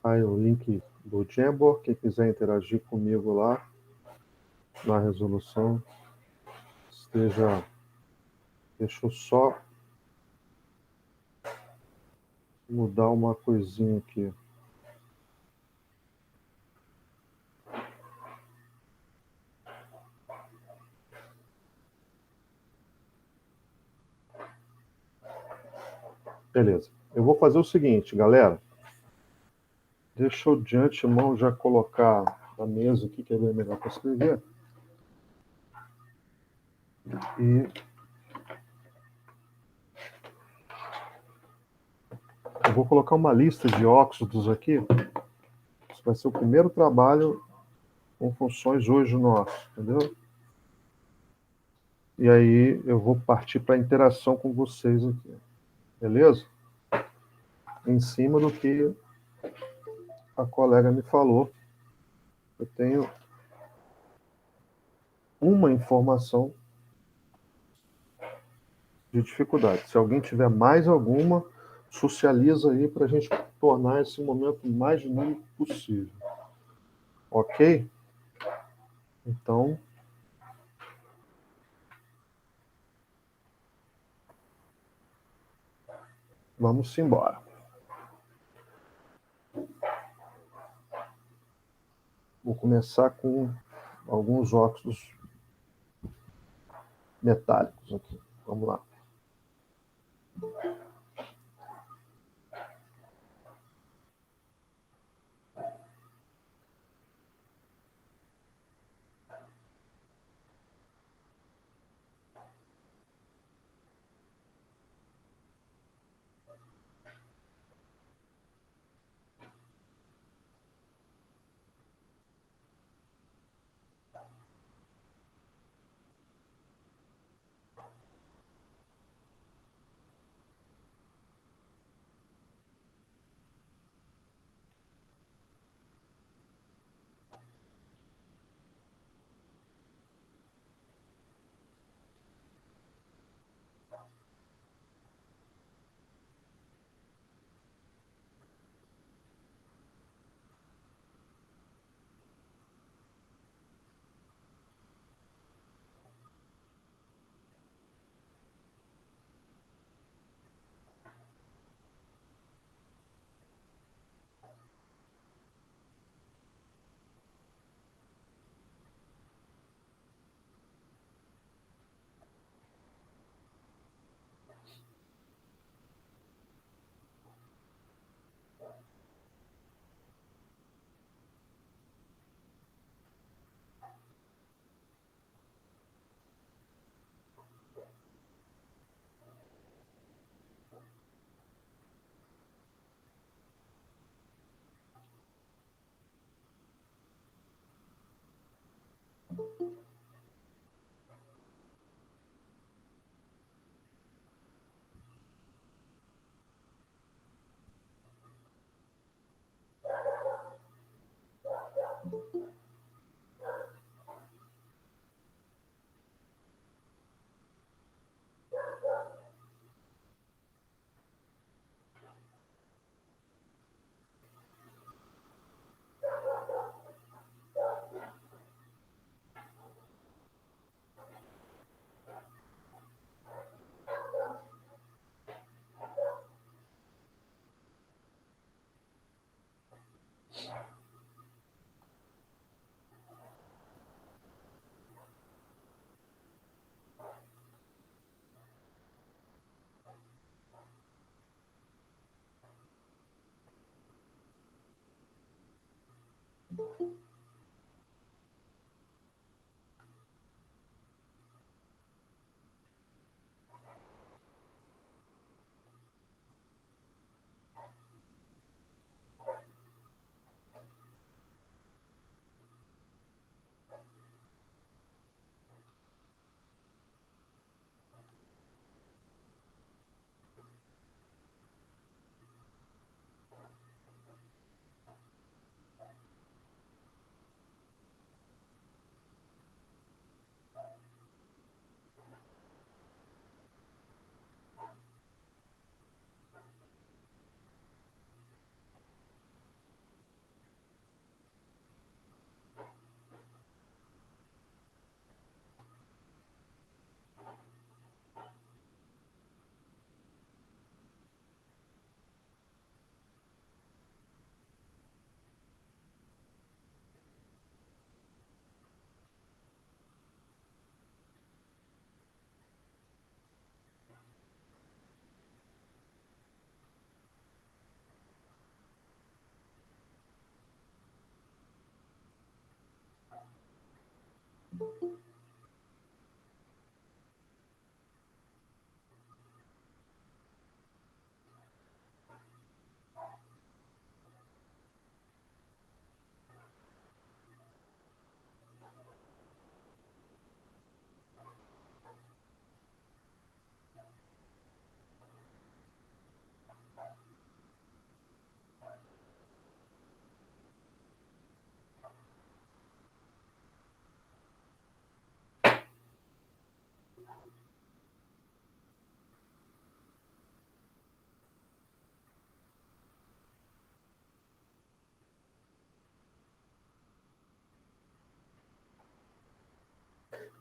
Aí o link do Jamboard, quem quiser interagir comigo lá na resolução, esteja. Deixa eu só mudar uma coisinha aqui. Beleza. Eu vou fazer o seguinte, galera. Deixa eu de antemão já colocar a mesa aqui, que é bem melhor para escrever. E eu vou colocar uma lista de óxidos aqui. Isso vai ser o primeiro trabalho com funções hoje nosso, entendeu? E aí eu vou partir para a interação com vocês aqui. Beleza? Em cima do que a colega me falou, eu tenho uma informação de dificuldade. Se alguém tiver mais alguma, socializa aí para a gente tornar esse momento mais dinâmico possível. Ok? Então, vamos embora. Vou começar com alguns óxidos metálicos aqui. Vamos lá.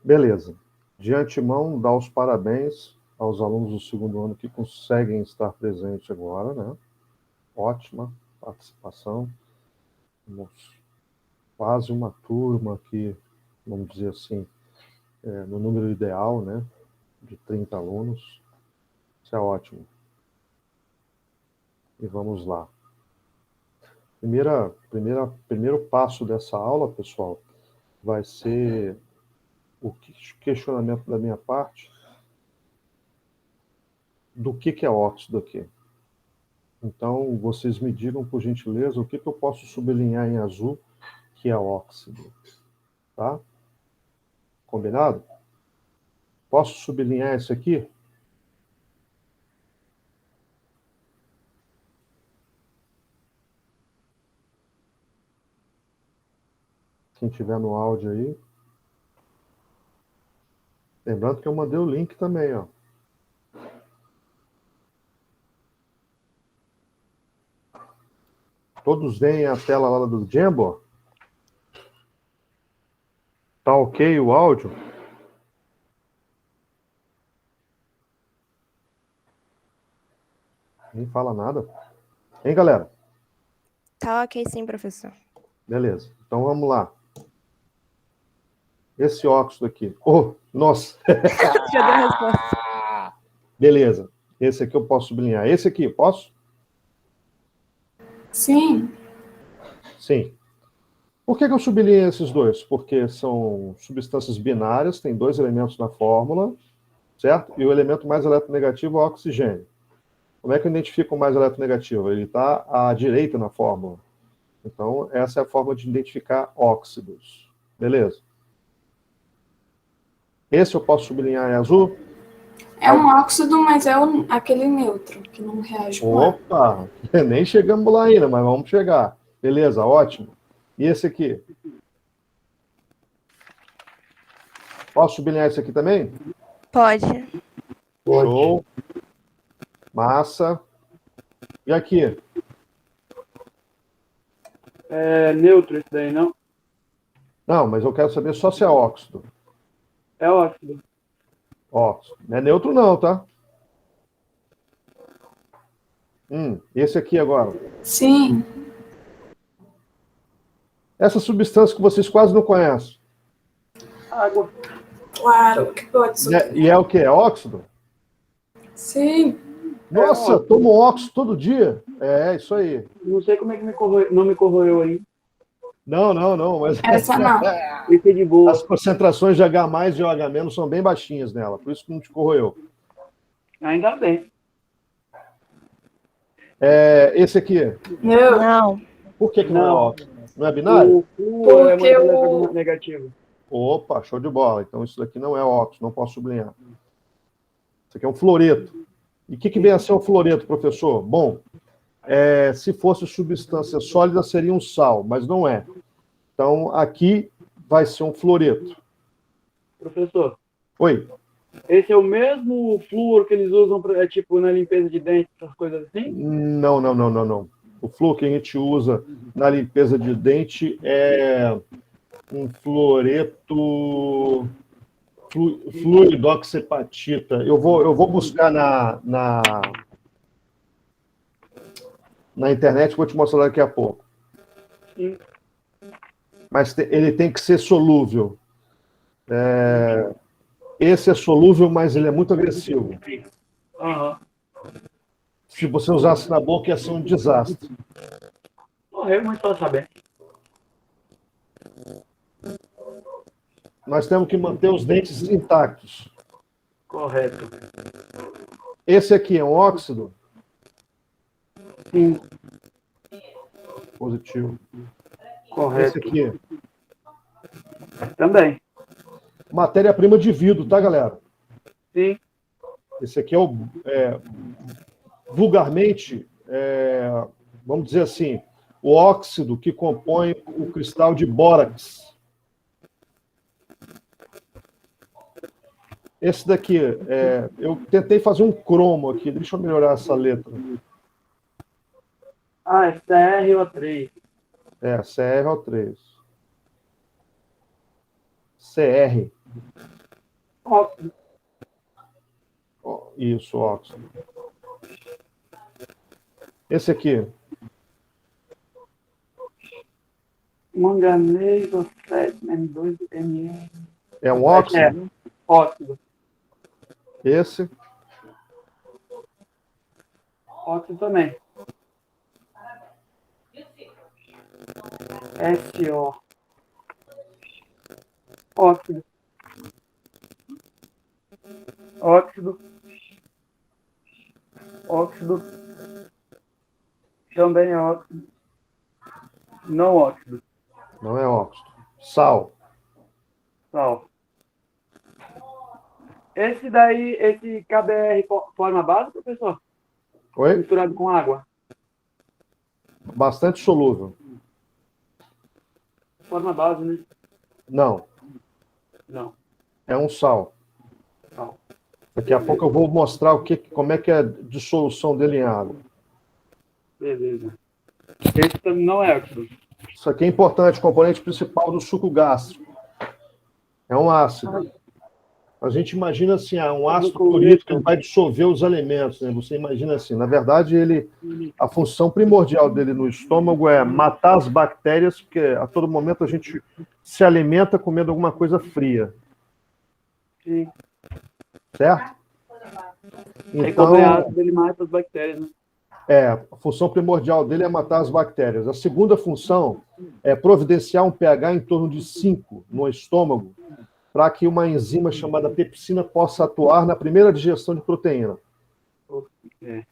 Beleza. De antemão, dar os parabéns aos alunos do segundo ano que conseguem estar presentes agora, né? Ótima participação. Temos quase uma turma aqui, vamos dizer assim, no número ideal, né? De 30 alunos. Isso é ótimo. E vamos lá. Primeiro passo dessa aula, pessoal, vai ser o questionamento da minha parte do que é óxido aqui. Então, vocês me digam, por gentileza, o que eu posso sublinhar em azul que é óxido. Tá? Combinado? Posso sublinhar esse aqui? Quem tiver no áudio aí. Lembrando que eu mandei o link também, ó. Todos veem a tela lá do Jambo? Tá ok o áudio? Nem fala nada. Hein, galera? Tá ok sim, professor. Beleza. Então vamos lá. Esse óxido aqui. Oh, nossa! Já deu a resposta. Beleza. Esse aqui eu posso sublinhar. Esse aqui, posso? Sim. Sim. Por que eu sublinhei esses dois? Porque são substâncias binárias, tem dois elementos na fórmula, certo? E o elemento mais eletronegativo é o oxigênio. Como é que eu identifico o mais eletronegativo? Ele está à direita na fórmula. Então, essa é a forma de identificar óxidos. Beleza? Esse eu posso sublinhar em azul? É um óxido, mas é aquele neutro, que não reage com água. Opa! Nem chegamos lá ainda, mas vamos chegar. Beleza, ótimo. E esse aqui? Posso sublinhar esse aqui também? Pode. Show. Massa. E aqui? É neutro esse daí, não? Não, mas eu quero saber só se é óxido. É óxido. Óxido. Não é neutro não, tá? Esse aqui agora. Sim. Essa substância que vocês quase não conhecem. Água. Claro, que pode ser. E é o que? É óxido? Sim. Nossa, tomo óxido todo dia. É, isso aí. Não sei como é que não me corroeu aí. Não, mas Essa não. Esse é de boa. as concentrações de H+, e de OH- são bem baixinhas nela, por isso que não te corroeu. Ainda bem. Esse aqui, Não. Não. por que não é Não. óxido? Não é binário? O flúor é Porque mais negativo. Opa, show de bola. Então isso daqui não é óxido, não posso sublinhar. Isso aqui é um fluoreto. E o que vem a ser um fluoreto, professor? Bom, se fosse substância sólida, seria um sal, mas não é. Então, aqui vai ser um fluoreto. Professor, Oi? esse é o mesmo flúor que eles usam pra, tipo, na limpeza de dentes, essas coisas assim? Não. O flúor que a gente usa na limpeza de dente é um fluoreto fluidoxepatita. Eu vou buscar na internet, vou te mostrar daqui a pouco. Sim. Mas ele tem que ser solúvel. Esse é solúvel, mas ele é muito agressivo. Aham. Se você usasse na boca, ia ser um desastre. Morreu, mas pra saber. nós temos que manter os dentes intactos. Correto. Esse aqui é um óxido Sim, positivo. correto. Esse aqui, Também. matéria-prima de vidro, tá, galera? Sim. Esse aqui vulgarmente, vamos dizer assim, o óxido que compõe o cristal de bórax. Esse daqui, eu tentei fazer um cromo aqui, deixa eu melhorar essa letra. Ah, é CrO3. CrO3. CR. Óxido. Isso, óxido. Esse aqui, Manganês, oxeto, M2, ME. é um óxido. Óxido. Esse, Óxido também. SO. Óxido. Óxido. Óxido. Também é óxido. Não óxido. não é óxido. Sal. Sal. Esse daí, esse KBR forma base, professor? Oi? Misturado com água. Bastante solúvel. Forma base, né? Não, Não. é um sal. Sal. Daqui a pouco eu vou mostrar como é que é a dissolução dele em água. Beleza. Esse também não é óxido. Isso aqui é importante, componente principal do suco gástrico. É um ácido. A gente imagina assim, um ácido clorídrico que vai dissolver os alimentos, né? Você imagina assim, na verdade, a função primordial dele no estômago é matar as bactérias, porque a todo momento a gente se alimenta comendo alguma coisa fria. Sim. Certo? Aí como é ácido, ele mata as bactérias, né? A função primordial dele é matar as bactérias. A segunda função é providenciar um pH em torno de 5 no estômago, para que uma enzima chamada pepsina possa atuar na primeira digestão de proteína. É.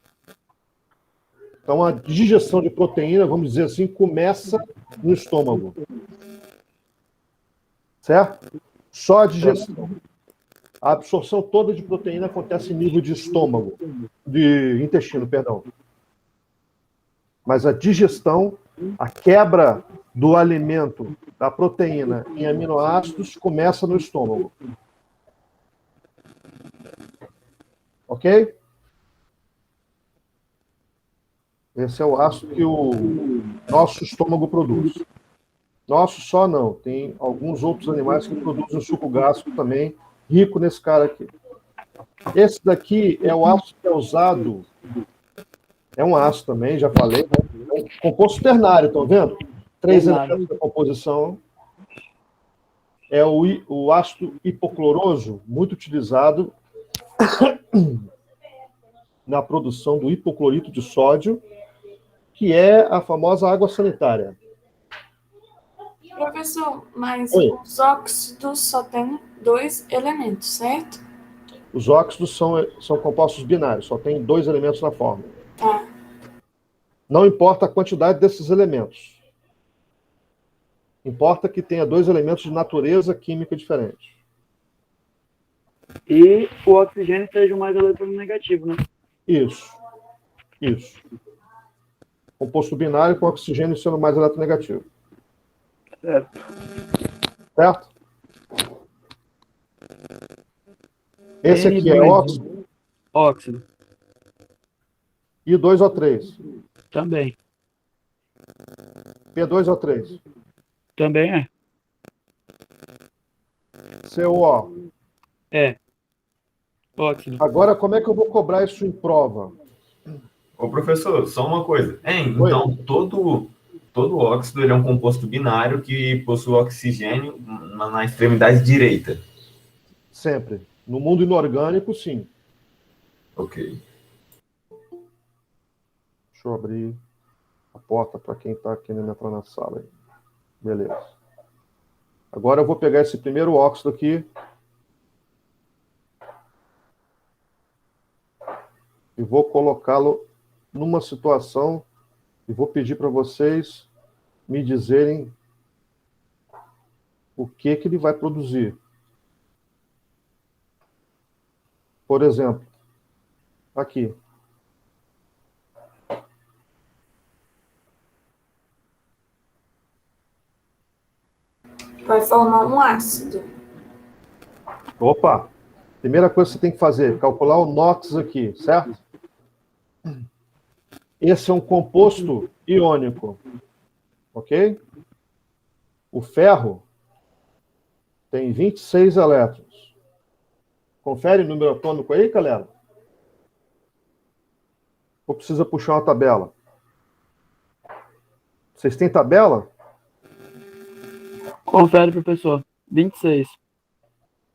Então, a digestão de proteína, vamos dizer assim, começa no estômago. Certo? Só a digestão. A absorção toda de proteína acontece em nível de estômago, de intestino, perdão. Mas a digestão, a quebra do alimento, da proteína em aminoácidos, começa no estômago. Ok? Esse é o ácido que o nosso estômago produz. Nosso só não. Tem alguns outros animais que produzem suco gástrico também, rico nesse cara aqui. Esse daqui é o ácido que é usado. É um ácido também, já falei, né? É um composto ternário, estão vendo? 3 elementos da composição. É o ácido hipocloroso, muito utilizado na produção do hipoclorito de sódio, que é a famosa água sanitária. Professor, mas Oi. os óxidos só tem 2 elementos, certo? Os óxidos são compostos binários, só tem 2 elementos na fórmula. Tá. Não importa a quantidade desses elementos. Importa que tenha 2 elementos de natureza química diferente. E o oxigênio seja o mais eletronegativo, né? Isso. Composto binário com oxigênio sendo mais eletronegativo. Certo. Certo? Esse aqui é óxido. Óxido. E 2O3. Também. P2O3. Também é. CO. É. Óxido. Agora, como é que eu vou cobrar isso em prova? Ô, professor, só uma coisa. Oi. Então, todo óxido ele é um composto binário que possui oxigênio na extremidade direita. Sempre. No mundo inorgânico, sim. Ok. Deixa eu abrir a porta para quem está querendo entrar na sala aí. Beleza. Agora eu vou pegar esse primeiro óxido aqui e vou colocá-lo numa situação e vou pedir para vocês me dizerem o que ele vai produzir. Por exemplo, aqui. Vai formar um ácido. Opa! Primeira coisa que você tem que fazer, calcular o NOx aqui, certo? Esse é um composto iônico, ok? O ferro tem 26 elétrons. Confere o número atômico aí, galera? Ou precisa puxar uma tabela? Vocês têm tabela? Confere, professor. 26.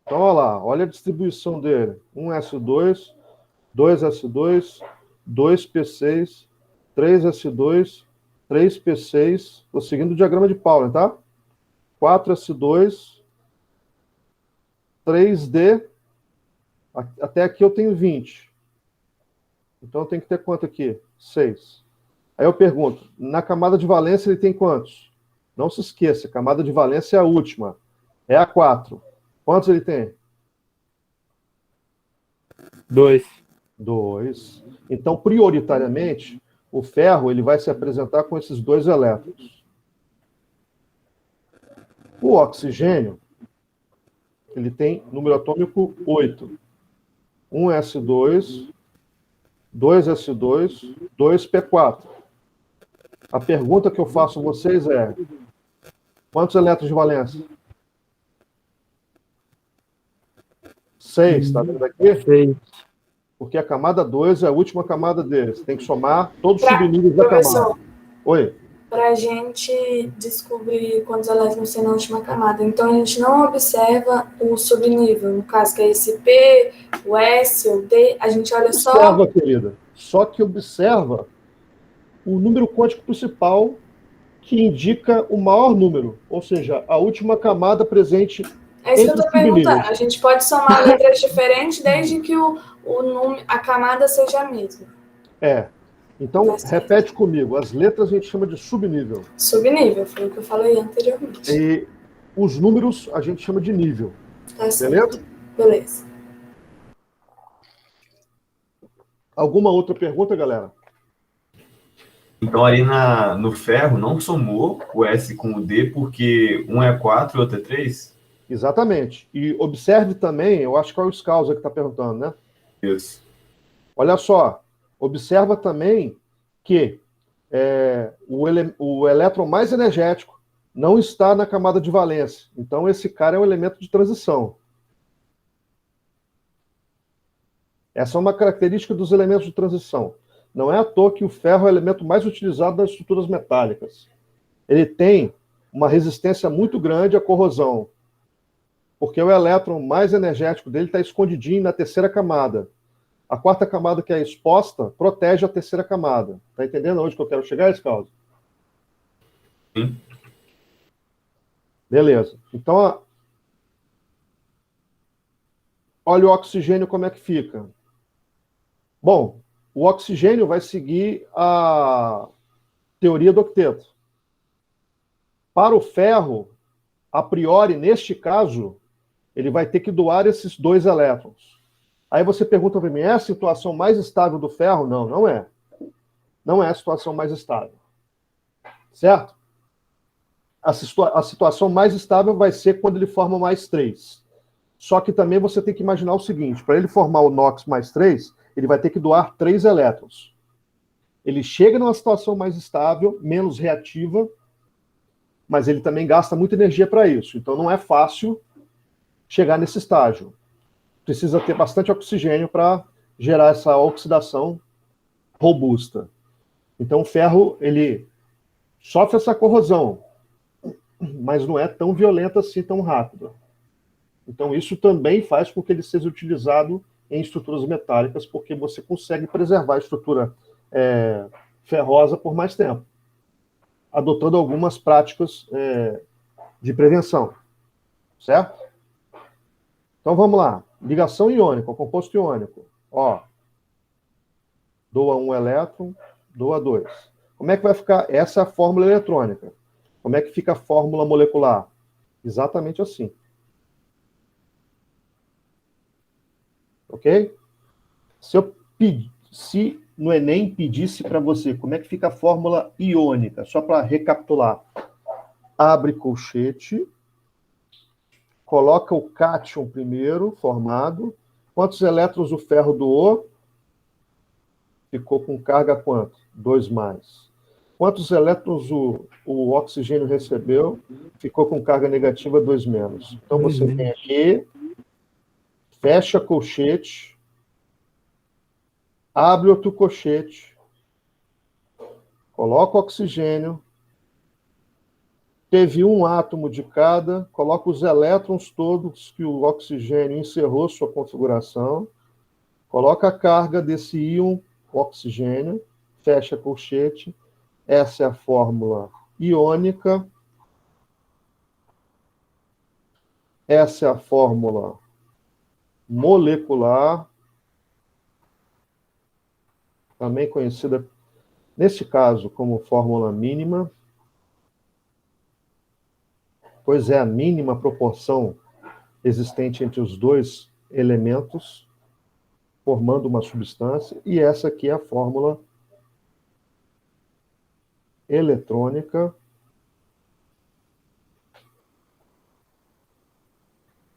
Então, olha lá, olha a distribuição dele. 1s2, 2s2, 2p6, 3s2, 3p6. Estou seguindo o diagrama de Pauli, tá? 4s2, 3d. Até aqui eu tenho 20. Então eu tenho que ter quanto aqui? 6. Aí eu pergunto, na camada de valência ele tem quantos? Não se esqueça, a camada de valência é a última. É a 4. Quantos ele tem? 2. 2. Então, prioritariamente, o ferro ele vai se apresentar com esses 2 elétrons. O oxigênio, ele tem número atômico 8. 1s2, 2s2, 2p4. A pergunta que eu faço a vocês é: quantos elétrons de valência? 6, tá vendo aqui? 6. Porque a camada 2 é a última camada deles. Tem que somar todos os Pra- subníveis da Professor, camada. Oi. para a gente descobrir quantos elétrons tem na última camada, então a gente não observa o subnível, no caso que é esse P, o S, o D, a gente olha só... Observa, querida. Só que observa o número quântico principal que indica o maior número, ou seja, a última camada presente. É isso que eu entre estou os subníveis. perguntando. A gente pode somar letras diferentes desde que a camada seja a mesma. É. Então, Tá certo. repete comigo. As letras a gente chama de subnível. Subnível, foi o que eu falei anteriormente. E os números a gente chama de nível. Tá certo. Beleza? Beleza. Alguma outra pergunta, galera? Então, ali no ferro, não somou o S com o D, porque um é 4 e o outro é 3? Exatamente. E observe também, eu acho que é o Scouser que está perguntando, né? Isso. Olha só, observa também que o elétron mais energético não está na camada de valência. Então, esse cara é um elemento de transição. Essa é uma característica dos elementos de transição. Não é à toa que o ferro é o elemento mais utilizado das estruturas metálicas. Ele tem uma resistência muito grande à corrosão, porque o elétron mais energético dele está escondidinho na terceira camada. A quarta camada, que é exposta, protege a terceira camada. Está entendendo onde que eu quero chegar, esse caso? Sim. Beleza. Então, olha o oxigênio como é que fica. Bom, o oxigênio vai seguir a teoria do octeto. Para o ferro, a priori, neste caso, ele vai ter que doar esses 2 elétrons. Aí você pergunta para mim, é a situação mais estável do ferro? Não, não é. Não é a situação mais estável. Certo? A situação mais estável vai ser quando ele forma mais 3. Só que também você tem que imaginar o seguinte, para ele formar o NOx mais 3, ele vai ter que doar 3 elétrons. Ele chega numa situação mais estável, menos reativa, mas ele também gasta muita energia para isso. Então não é fácil chegar nesse estágio. Precisa ter bastante oxigênio para gerar essa oxidação robusta. Então o ferro, ele sofre essa corrosão, mas não é tão violenta assim, tão rápida. Então isso também faz com que ele seja utilizado em estruturas metálicas, porque você consegue preservar a estrutura ferrosa por mais tempo, adotando algumas práticas de prevenção. Certo? Então vamos lá. Ligação iônica, composto iônico. Ó, doa 1 elétron, doa 2. Como é que vai ficar? Essa é a fórmula eletrônica. Como é que fica a fórmula molecular? Exatamente assim. Ok? Se no Enem pedisse para você como é que fica a fórmula iônica, só para recapitular. Abre colchete, coloca o cátion primeiro, formado. Quantos elétrons o ferro doou? Ficou com carga quanto? 2 mais. Quantos elétrons o oxigênio recebeu? Ficou com carga negativa 2 menos. Então você vem aqui, fecha colchete, abre outro colchete, coloca o oxigênio, teve um átomo de cada, coloca os elétrons todos que o oxigênio encerrou sua configuração, coloca a carga desse íon oxigênio, fecha colchete. Essa é a fórmula iônica. Essa é a fórmula molecular, também conhecida, nesse caso, como fórmula mínima, pois é a mínima proporção existente entre os dois elementos, formando uma substância, e essa aqui é a fórmula eletrônica,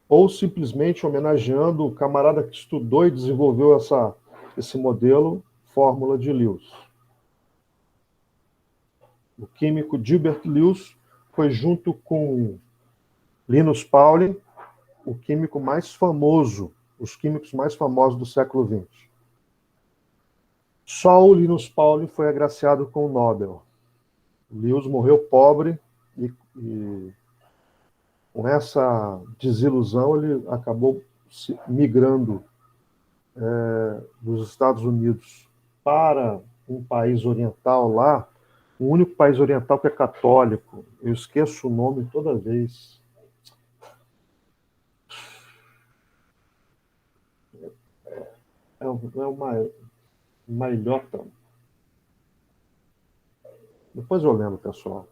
ou simplesmente homenageando o camarada que estudou e desenvolveu esse modelo, fórmula de Lewis. O químico Gilbert Lewis foi, junto com Linus Pauling, o químico mais famoso, os químicos mais famosos do século XX. Só o Linus Pauling foi agraciado com o Nobel. Lewis morreu pobre e com essa desilusão ele acabou migrando dos Estados Unidos para um país oriental lá, o único país oriental que é católico. Eu esqueço o nome toda vez. É uma Mailhota. Depois eu lembro, pessoal.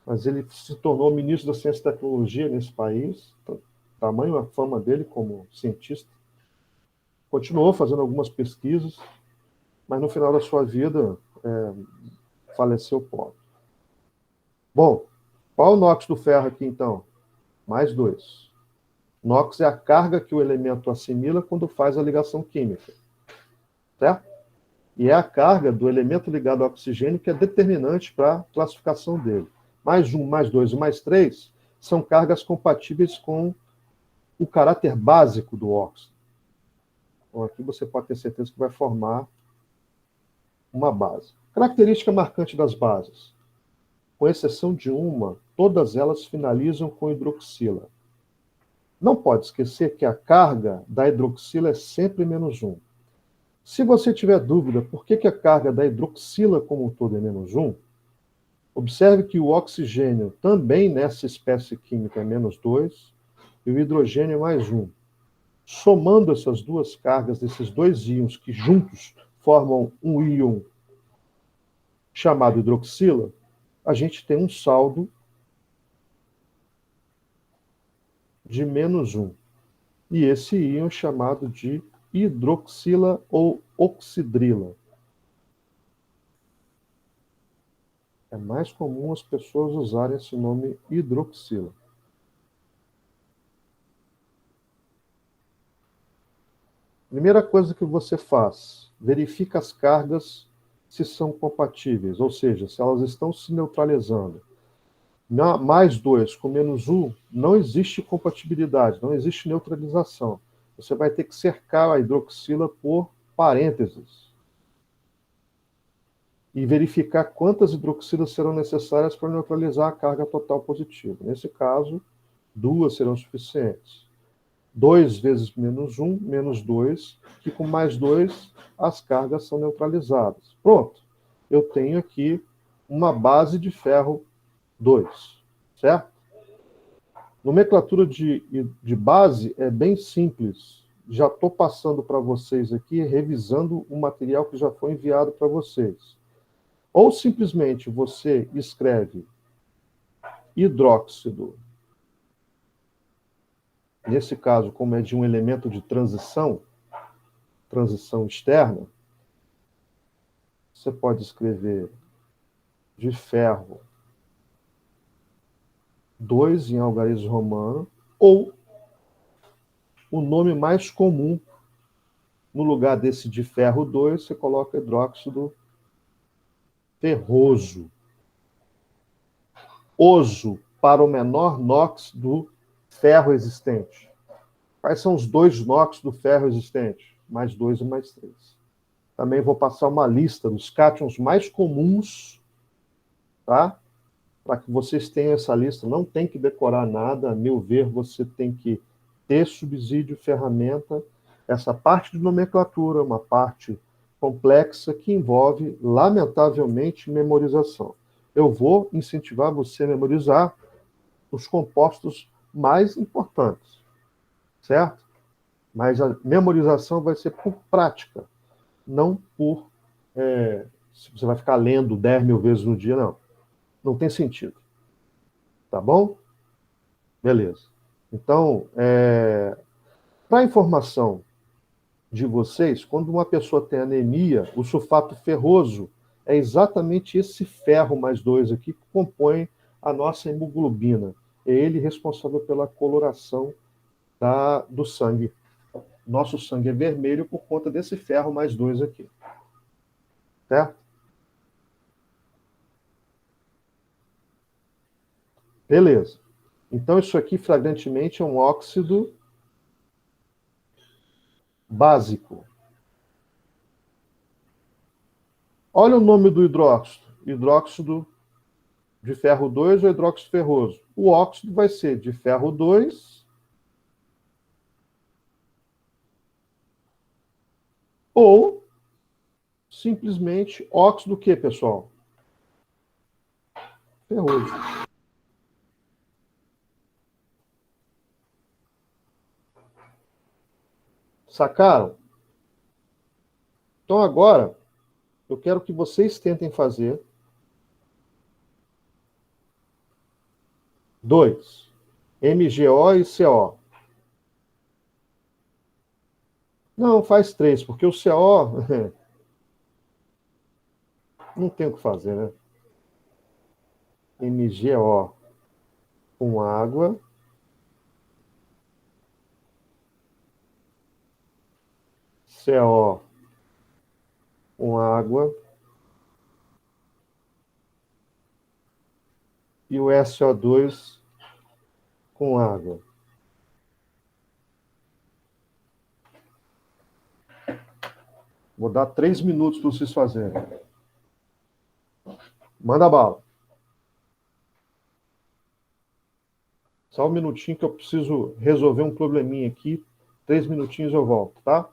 Mas ele se tornou ministro da Ciência e Tecnologia nesse país, tamanho a fama dele como cientista. Continuou fazendo algumas pesquisas, mas no final da sua vida faleceu pobre. Bom, qual o NOx do ferro aqui, então? Mais 2. NOx é a carga que o elemento assimila quando faz a ligação química. Certo? E é a carga do elemento ligado ao oxigênio que é determinante para a classificação dele. Mais 1, mais 2 e mais 3 são cargas compatíveis com o caráter básico do óxido. Então, aqui você pode ter certeza que vai formar uma base. Característica marcante das bases. Com exceção de uma, todas elas finalizam com hidroxila. Não pode esquecer que a carga da hidroxila é sempre menos 1. Se você tiver dúvida por que a carga da hidroxila como um todo é menos 1, observe que o oxigênio também nessa espécie química é menos 2 e o hidrogênio é mais 1. Somando essas duas cargas desses dois íons que juntos formam um íon chamado hidroxila, a gente tem um saldo de menos 1. E esse íon é chamado de hidroxila ou oxidrila. É mais comum as pessoas usarem esse nome hidroxila. Primeira coisa que você faz, verifica as cargas se são compatíveis, ou seja, se elas estão se neutralizando. Mais 2 com menos 1, não existe compatibilidade, não existe neutralização. Você vai ter que cercar a hidroxila por parênteses e verificar quantas hidroxilas serão necessárias para neutralizar a carga total positiva. Nesse caso, 2 serão suficientes. 2 vezes menos 1, menos 2, que com mais 2 as cargas são neutralizadas. Pronto, eu tenho aqui uma base de ferro 2, certo? Nomenclatura de base é bem simples. Já estou passando para vocês aqui, revisando o material que já foi enviado para vocês. Ou simplesmente você escreve hidróxido, nesse caso, como é de um elemento de transição externa, você pode escrever de ferro 2 em algarismo romano, ou o nome mais comum, no lugar desse de ferro 2, você coloca hidróxido ferroso. Oso para o menor NOx do ferro existente. Quais são os 2 NOx do ferro existente? Mais 2 e mais 3. Também vou passar uma lista dos cátions mais comuns, tá? Para que vocês tenham essa lista. Não tem que decorar nada, a meu ver, você tem que ter subsídio, ferramenta. Essa parte de nomenclatura, uma parte complexa que envolve, lamentavelmente, memorização. Eu vou incentivar você a memorizar os compostos mais importantes, certo? Mas a memorização vai ser por prática, não por se você vai ficar lendo 10 mil vezes no dia, não. Não tem sentido. Tá bom? Beleza. Então, para informação de vocês, quando uma pessoa tem anemia, o sulfato ferroso é exatamente esse ferro mais 2 aqui que compõe a nossa hemoglobina. É ele responsável pela coloração do sangue. Nosso sangue é vermelho por conta desse ferro mais 2 aqui. Certo? Beleza. Então, isso aqui, flagrantemente, é um óxido básico. Olha o nome do hidróxido. Hidróxido de ferro 2 ou hidróxido ferroso? O óxido vai ser de ferro 2 ou simplesmente óxido o quê, pessoal? Ferroso. Sacaram? Então agora, eu quero que vocês tentem fazer 2. MgO e CO. Não, faz 3, porque o CO não tem o que fazer, né? MgO com água. CO com água. E o SO2 com água. Vou dar 3 minutos para vocês fazerem. Manda bala. Só um minutinho que eu preciso resolver um probleminha aqui. 3 minutinhos eu volto, tá?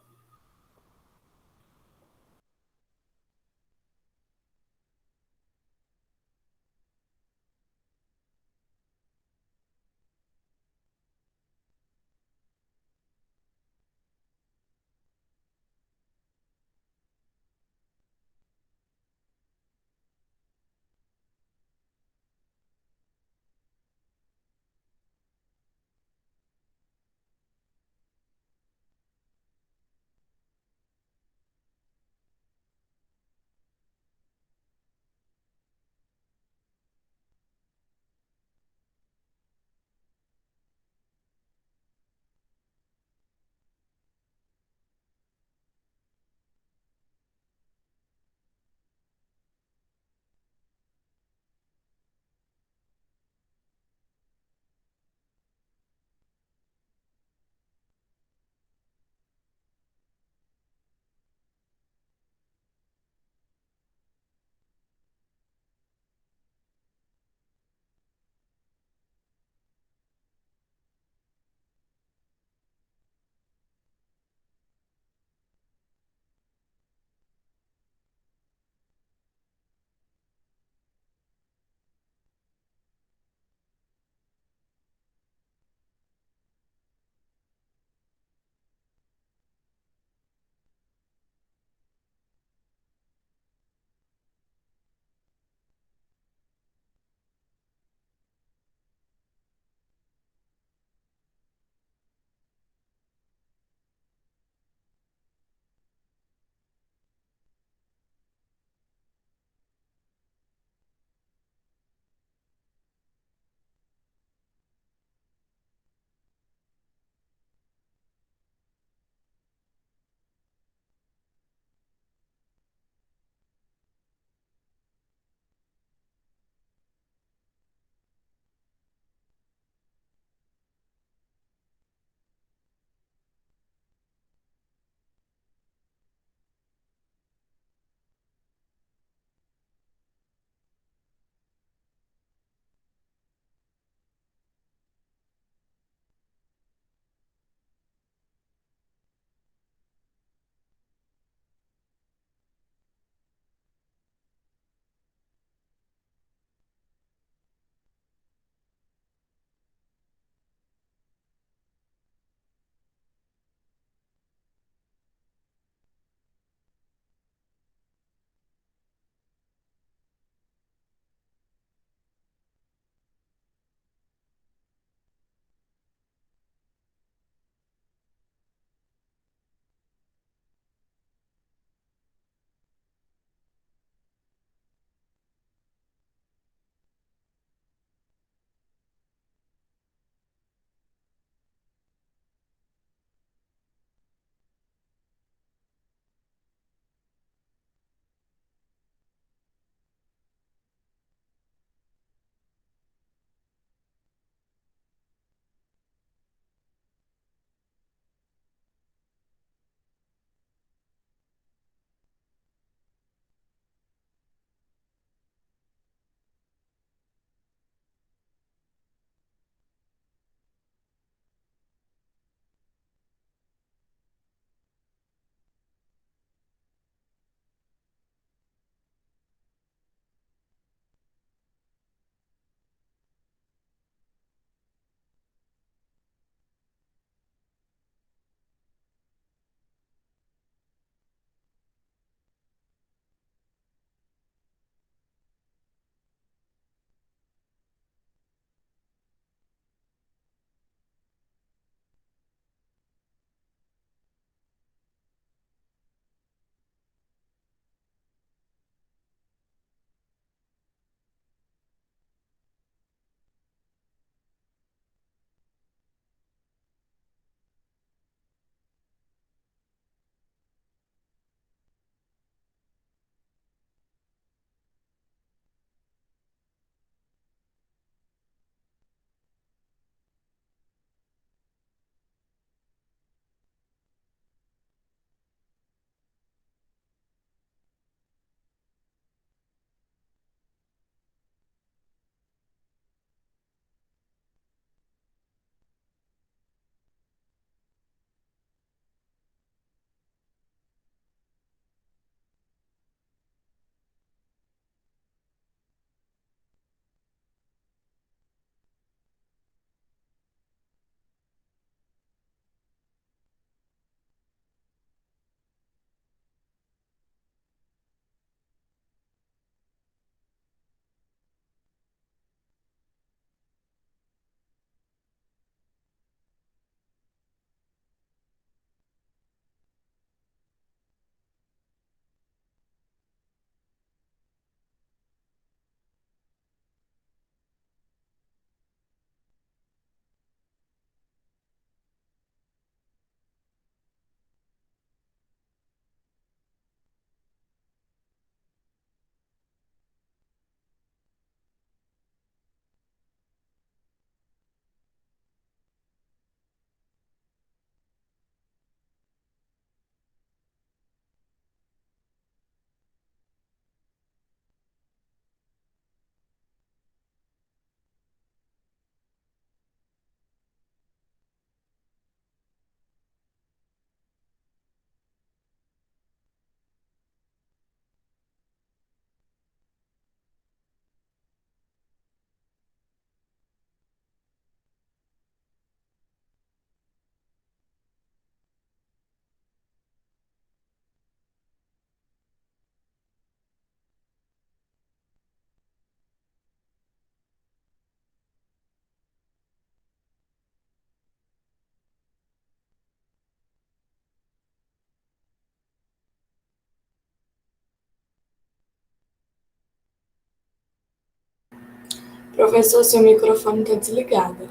Professor, seu microfone está desligado.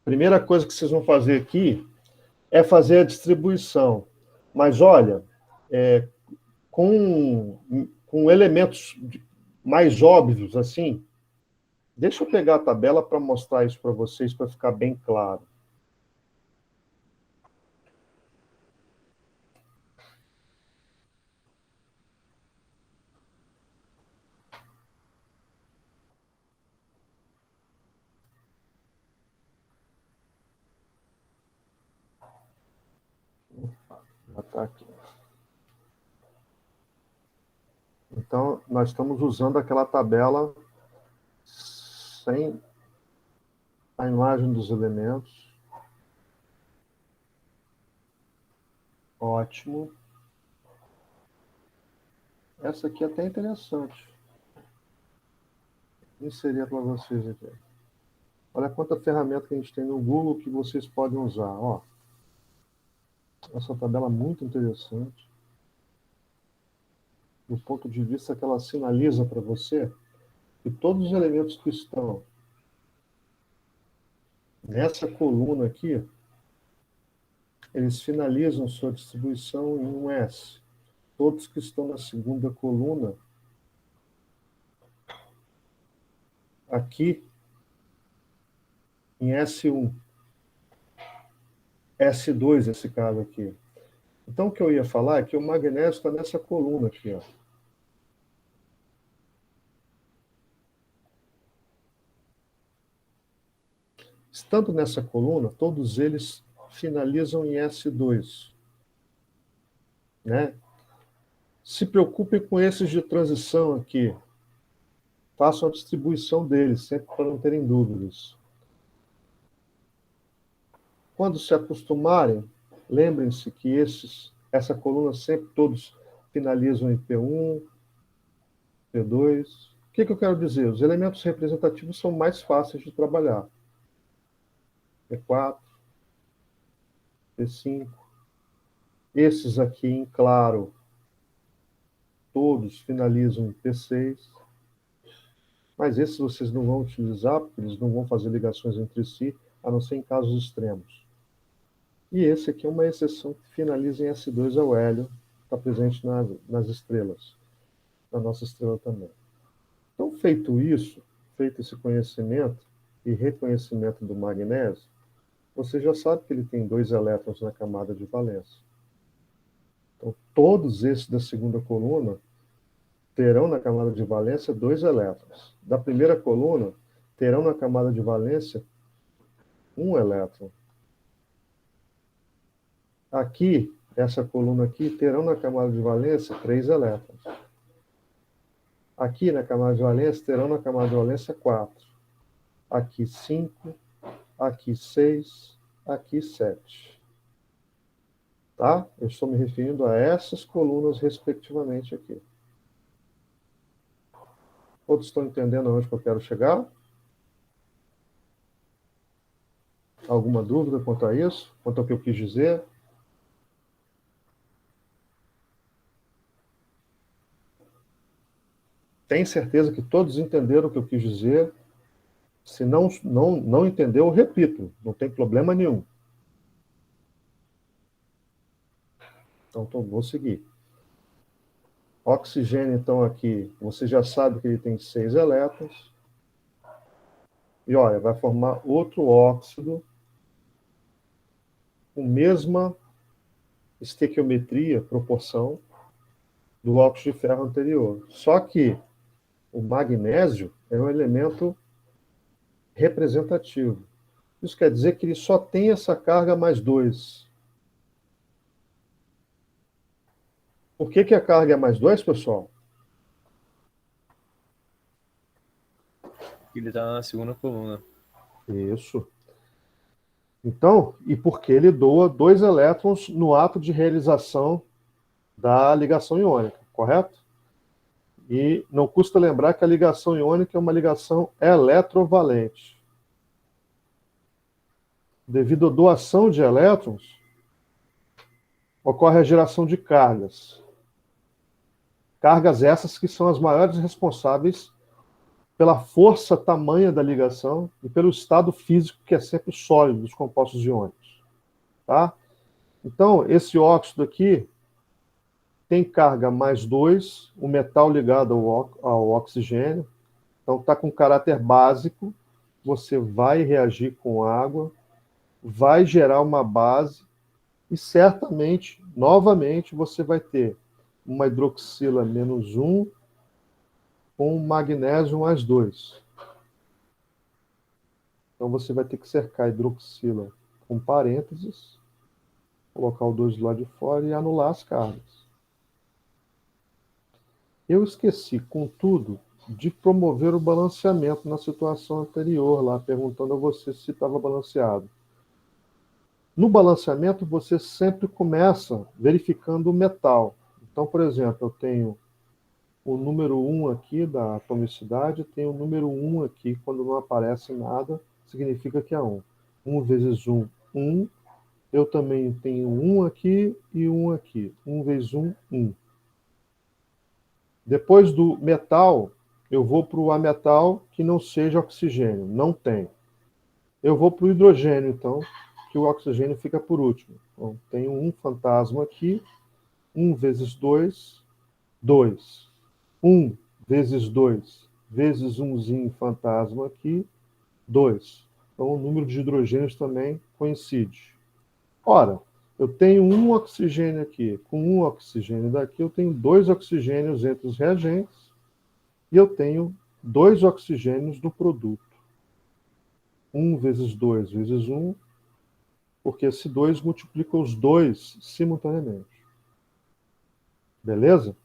Primeira coisa que vocês vão fazer aqui é fazer a distribuição. Mas, olha, com elementos mais óbvios, assim, deixa eu pegar a tabela para mostrar isso para vocês, para ficar bem claro. Já está aqui. Então, nós estamos usando aquela tabela sem a imagem dos elementos. Ótimo. Essa aqui é até interessante. Vou inserir para vocês aqui. Olha quanta ferramenta que a gente tem no Google que vocês podem usar. Ó, essa tabela é muito interessante. Do ponto de vista que ela sinaliza para você que todos os elementos que estão nessa coluna aqui, eles finalizam sua distribuição em um S. Todos que estão na segunda coluna, aqui, em S1. S2, esse caso aqui. Então, o que eu ia falar é que o magnésio está nessa coluna aqui, ó. Estando nessa coluna, todos eles finalizam em S2. Né? Se preocupem com esses de transição aqui. Façam a distribuição deles, sempre para não terem dúvidas. Quando se acostumarem, lembrem-se que essa coluna sempre todos finalizam em P1, P2. O que eu quero dizer? Os elementos representativos são mais fáceis de trabalhar. P4, P5. Esses aqui em claro, todos finalizam em P6. Mas esses vocês não vão utilizar, porque eles não vão fazer ligações entre si, a não ser em casos extremos. E esse aqui é uma exceção que finaliza em S2, é o hélio, está presente nas estrelas, na nossa estrela também. Então, feito isso, feito esse conhecimento e reconhecimento do magnésio, você já sabe que ele tem 2 elétrons na camada de valência. Então, todos esses da segunda coluna terão na camada de valência 2 elétrons. Da primeira coluna, terão na camada de valência 1 elétron. Aqui, essa coluna aqui, terão na camada de valência 3 elétrons. Aqui, na camada de valência, terão na camada de valência 4. Aqui 5, aqui 6, aqui 7. Tá? Eu estou me referindo a essas colunas, respectivamente, aqui. Todos estão entendendo onde que eu quero chegar? Alguma dúvida quanto a isso? Quanto ao que eu quis dizer? Tem certeza que todos entenderam o que eu quis dizer? Se não entendeu, eu repito. Não tem problema nenhum. Então, vou seguir. Oxigênio, então, aqui, você já sabe que ele tem 6 elétrons. E, olha, vai formar outro óxido com mesma estequiometria, proporção, do óxido de ferro anterior. Só que o magnésio é um elemento representativo. Isso quer dizer que ele só tem essa carga mais 2. Por que a carga é mais 2, pessoal? Ele está na segunda coluna. Isso. Então, e porque ele doa 2 elétrons no ato de realização da ligação iônica, correto? E não custa lembrar que a ligação iônica é uma ligação eletrovalente. Devido à doação de elétrons, ocorre a geração de cargas. Cargas essas que são as maiores responsáveis pela força tamanha da ligação e pelo estado físico, que é sempre sólido dos compostos iônicos. Tá? Então, esse óxido aqui tem carga mais 2, o metal ligado ao oxigênio. Então, está com caráter básico, você vai reagir com água, vai gerar uma base e certamente, novamente, você vai ter uma hidroxila menos 1 com magnésio mais 2. Então, você vai ter que cercar a hidroxila com parênteses, colocar o 2 do lado de fora e anular as cargas. Eu esqueci, contudo, de promover o balanceamento na situação anterior, lá perguntando a você se estava balanceado. No balanceamento, você sempre começa verificando o metal. Então, por exemplo, eu tenho o número 1 aqui da atomicidade, tenho o número 1 aqui, quando não aparece nada, significa que é 1. 1 vezes 1, 1. Eu também tenho 1 aqui e 1 aqui. 1 vezes 1, 1. Depois do metal, eu vou para o ametal que não seja oxigênio. Não tem. Eu vou para o hidrogênio, então, que o oxigênio fica por último. Então, tenho um fantasma aqui. 1 vezes 2, 2. 1 vezes 2 vezes 1zinho fantasma aqui, 2. Então, o número de hidrogênios também coincide. Ora, eu tenho um oxigênio aqui, com um oxigênio daqui, eu tenho 2 oxigênios entre os reagentes e eu tenho 2 oxigênios no produto. 1 vezes 2 vezes 1, porque esse 2 multiplica os dois simultaneamente. Beleza?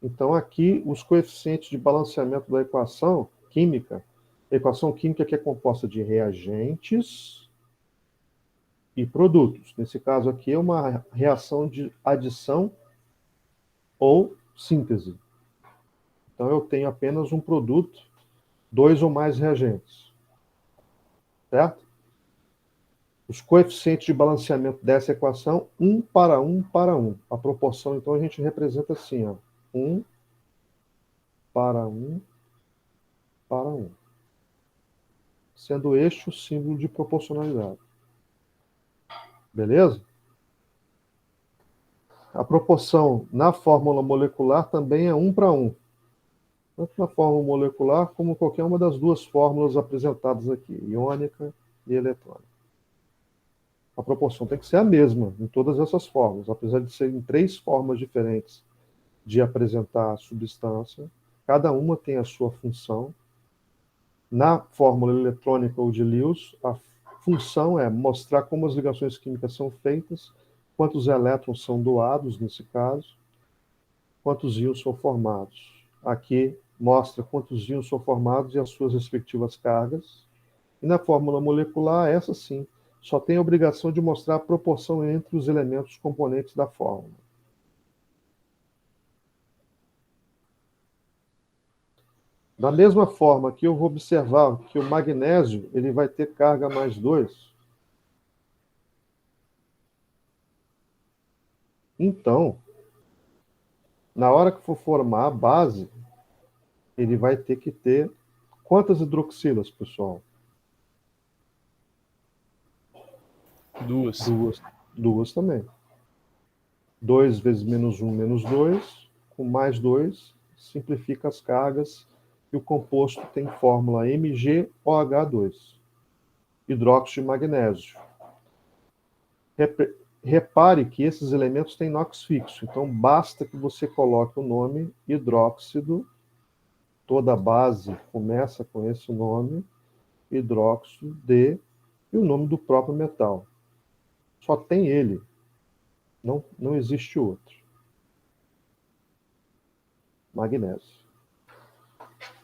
Então, aqui, os coeficientes de balanceamento da equação química, a equação química que é composta de reagentes e produtos. Nesse caso aqui, é uma reação de adição ou síntese. Então, eu tenho apenas um produto, 2 ou mais reagentes. Certo? Os coeficientes de balanceamento dessa equação, 1 para 1 para 1. A proporção, então, a gente representa assim, ó. 1 para 1 para 1. Sendo este o símbolo de proporcionalidade. Beleza? A proporção na fórmula molecular também é 1 para 1. Tanto na fórmula molecular como qualquer uma das duas fórmulas apresentadas aqui, iônica e eletrônica. A proporção tem que ser a mesma em todas essas fórmulas, apesar de serem 3 formas diferentes de apresentar a substância, cada uma tem a sua função. Na fórmula eletrônica ou de Lewis, a função é mostrar como as ligações químicas são feitas, quantos elétrons são doados, nesse caso, quantos íons são formados. Aqui mostra quantos íons são formados e as suas respectivas cargas. E na fórmula molecular, essa sim, só tem a obrigação de mostrar a proporção entre os elementos componentes da fórmula. Da mesma forma que eu vou observar que o magnésio ele vai ter carga mais 2. Então, na hora que for formar a base, ele vai ter que ter quantas hidroxilas, pessoal? 2. Duas também. 2 vezes menos 1 menos 2, com mais 2, simplifica as cargas. E o composto tem fórmula MgOH2, hidróxido de magnésio. Repare que esses elementos têm NOx fixo, então basta que você coloque o nome hidróxido, toda a base começa com esse nome, hidróxido de, e o nome do próprio metal. Só tem ele, não existe outro. Magnésio.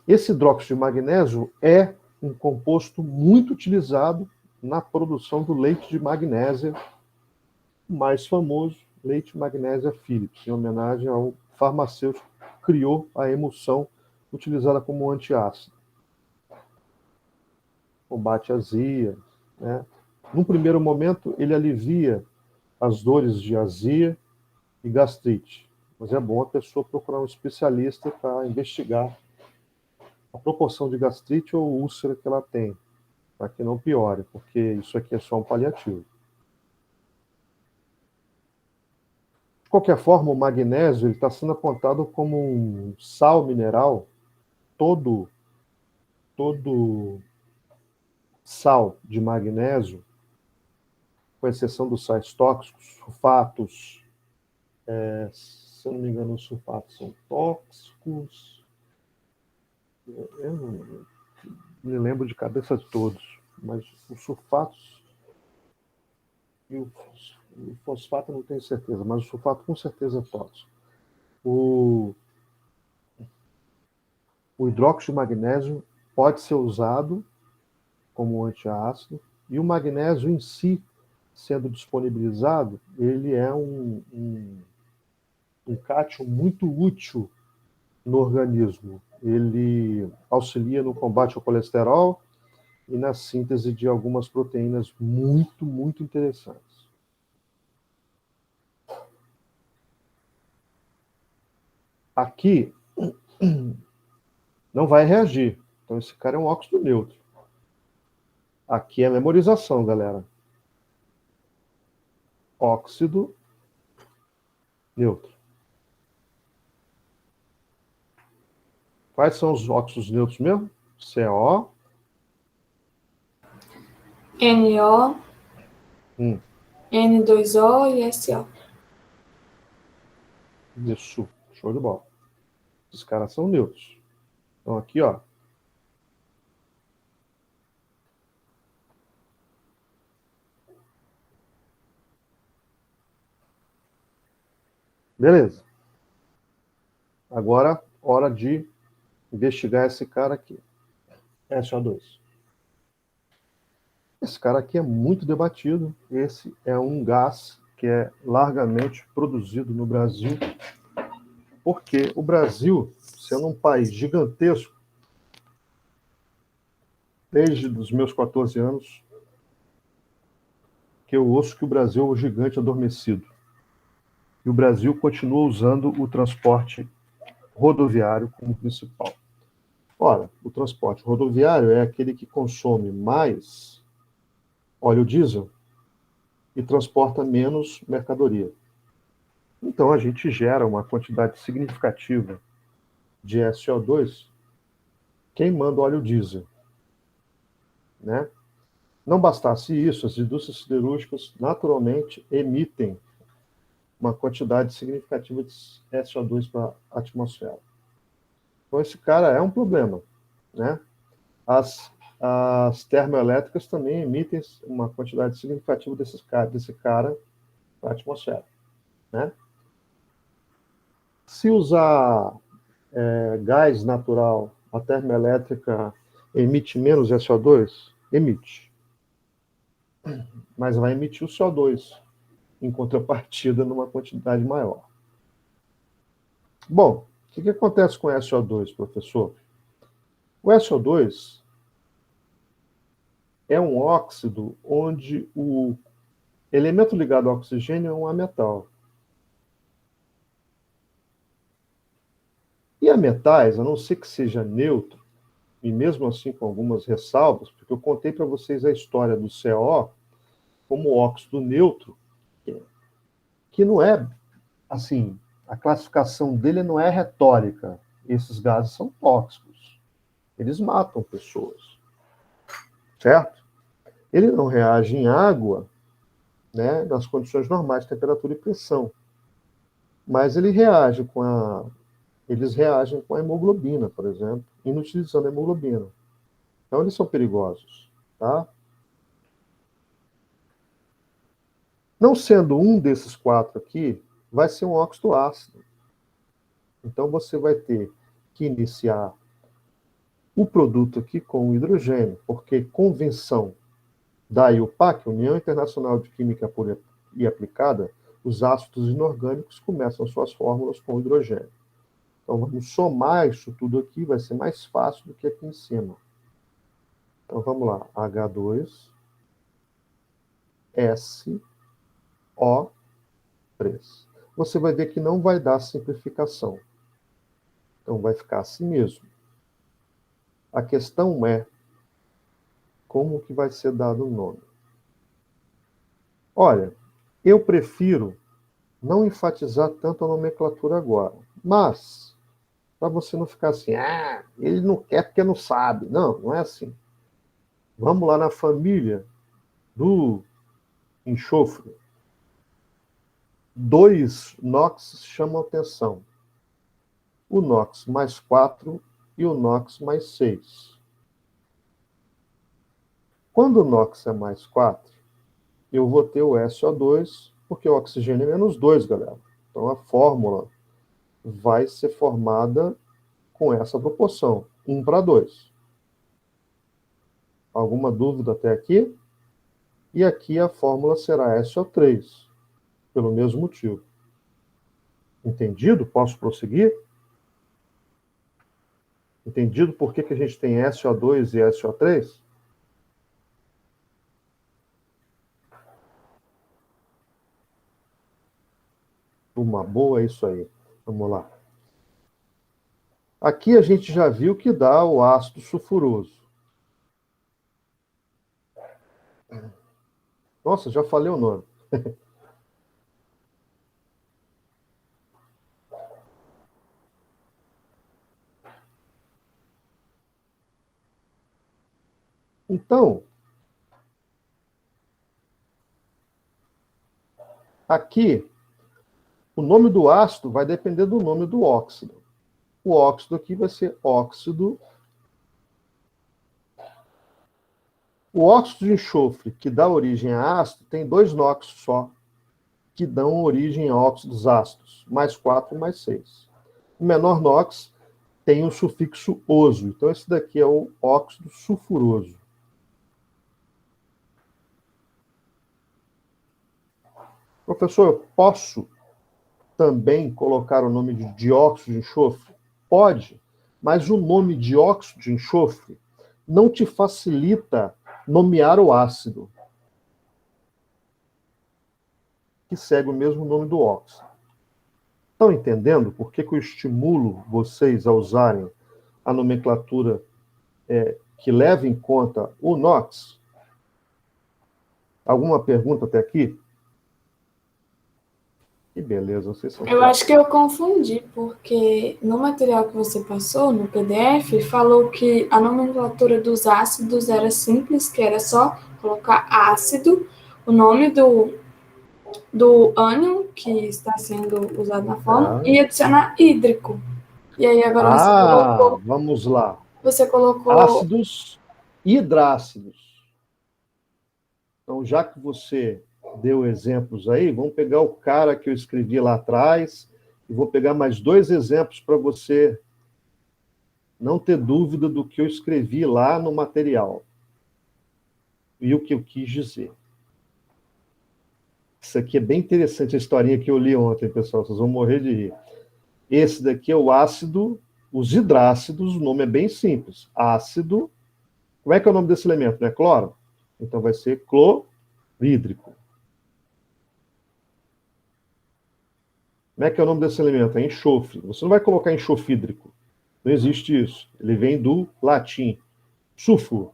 Esse hidróxido de magnésio é um composto muito utilizado na produção do leite de magnésia, o mais famoso, leite magnésia Philips, em homenagem ao farmacêutico que criou a emulsão utilizada como antiácido. Combate a azia, né? Num primeiro momento, ele alivia as dores de azia e gastrite. Mas é bom a pessoa procurar um especialista para investigar a proporção de gastrite ou úlcera que ela tem, para que não piore, porque isso aqui é só um paliativo. De qualquer forma, o magnésio está sendo apontado como um sal mineral. Todo sal de magnésio, com exceção dos sais tóxicos, sulfatos, se eu não me engano, os sulfatos são tóxicos. Eu não me lembro de cabeça de todos, mas os sulfatos e o fosfato eu não tenho certeza, mas o sulfato com certeza é tóxico. O hidróxido de magnésio pode ser usado como antiácido, e o magnésio em si, sendo disponibilizado, ele é um cátion muito útil no organismo. Ele auxilia no combate ao colesterol e na síntese de algumas proteínas muito, muito interessantes. Aqui não vai reagir. Então esse cara é um óxido neutro. Aqui é memorização, galera. Óxido neutro. Quais são os óxidos neutros mesmo? CO, NO, N2O e SO. Isso, show de bola. Esses caras são neutros. Então aqui, ó. Beleza. Agora, hora de investigar esse cara aqui. SO2. Esse cara aqui é muito debatido. Esse é um gás que é largamente produzido no Brasil, porque o Brasil, sendo um país gigantesco, desde os meus 14 anos, que eu ouço que o Brasil é o gigante adormecido. E o Brasil continua usando o transporte rodoviário como principal. Ora, o transporte rodoviário é aquele que consome mais óleo diesel e transporta menos mercadoria. Então, a gente gera uma quantidade significativa de SO2 queimando óleo diesel, né? Não bastasse isso, as indústrias siderúrgicas naturalmente emitem uma quantidade significativa de SO2 para a atmosfera. Então, esse cara é um problema, né? As termoelétricas também emitem uma quantidade significativa desse cara para a atmosfera, né? Se usar gás natural, a termoelétrica emite menos SO2? Emite. Mas vai emitir o CO2 em contrapartida numa quantidade maior. Bom, o que acontece com o SO2, professor? O SO2 é um óxido onde o elemento ligado ao oxigênio é um ametal. E ametais, a não ser que seja neutro, e mesmo assim com algumas ressalvas, porque eu contei para vocês a história do CO como óxido neutro, que não é, assim, a classificação dele não é retórica. Esses gases são tóxicos. Eles matam pessoas. Certo? Ele não reage em água, né, nas condições normais de temperatura e pressão. Mas eles reagem com a hemoglobina, por exemplo, inutilizando a hemoglobina. Então, eles são perigosos. Tá? Não sendo um desses quatro aqui, vai ser um óxido ácido. Então, você vai ter que iniciar o produto aqui com o hidrogênio, porque convenção da IUPAC, União Internacional de Química Pura e Aplicada, os ácidos inorgânicos começam suas fórmulas com hidrogênio. Então, vamos somar isso tudo aqui, vai ser mais fácil do que aqui em cima. Então, vamos lá. H2, S, Você vai ver que não vai dar simplificação. Então, vai ficar assim mesmo. A questão é como que vai ser dado o nome. Olha, eu prefiro não enfatizar tanto a nomenclatura agora, mas, para você não ficar assim, ele não quer porque não sabe. Não, não é assim. Vamos lá na família do enxofre. 2 NOx chamam atenção. O NOx mais 4 e o NOx mais 6. Quando o NOx é mais 4, eu vou ter o SO2, porque o oxigênio é menos 2, galera. Então a fórmula vai ser formada com essa proporção, 1:2. Alguma dúvida até aqui? E aqui a fórmula será SO3, pelo mesmo motivo. Entendido? Posso prosseguir? Entendido por que a gente tem SO2 e SO3? Uma boa, é isso aí. Vamos lá. Aqui a gente já viu que dá o ácido sulfuroso. Nossa, já falei o nome. Então, aqui, o nome do ácido vai depender do nome do óxido. O óxido aqui vai ser óxido. O óxido de enxofre, que dá origem a ácido, tem 2 NOx só, que dão origem a óxidos ácidos, mais 4 mais 6. O menor NOx tem o sufixo oso, então esse daqui é o óxido sulfuroso. Professor, eu posso também colocar o nome de dióxido de enxofre? Pode, mas o nome dióxido de enxofre não te facilita nomear o ácido, que segue o mesmo nome do óxido. Estão entendendo por que eu estimulo vocês a usarem a nomenclatura que leva em conta o NOx? Alguma pergunta até aqui? Que beleza, vocês são... Eu acho que eu confundi, porque no material que você passou, no PDF, falou que a nomenclatura dos ácidos era simples, que era só colocar ácido, o nome do ânion que está sendo usado na fórmula, e adicionar hídrico. E aí agora vamos lá. Você colocou... Ácidos hidrácidos. Então, já que você deu exemplos aí, vamos pegar o cara que eu escrevi lá atrás e vou pegar mais 2 exemplos para você não ter dúvida do que eu escrevi lá no material e o que eu quis dizer. Isso aqui é bem interessante, a historinha que eu li ontem, pessoal, vocês vão morrer de rir. Esse daqui é o ácido, os hidrácidos, o nome é bem simples. Ácido, como é que é o nome desse elemento? Não é cloro? Então vai ser clorídrico. Como é que é o nome desse elemento? É enxofre. Você não vai colocar enxofídrico. Não existe isso. Ele vem do latim, sulfuro.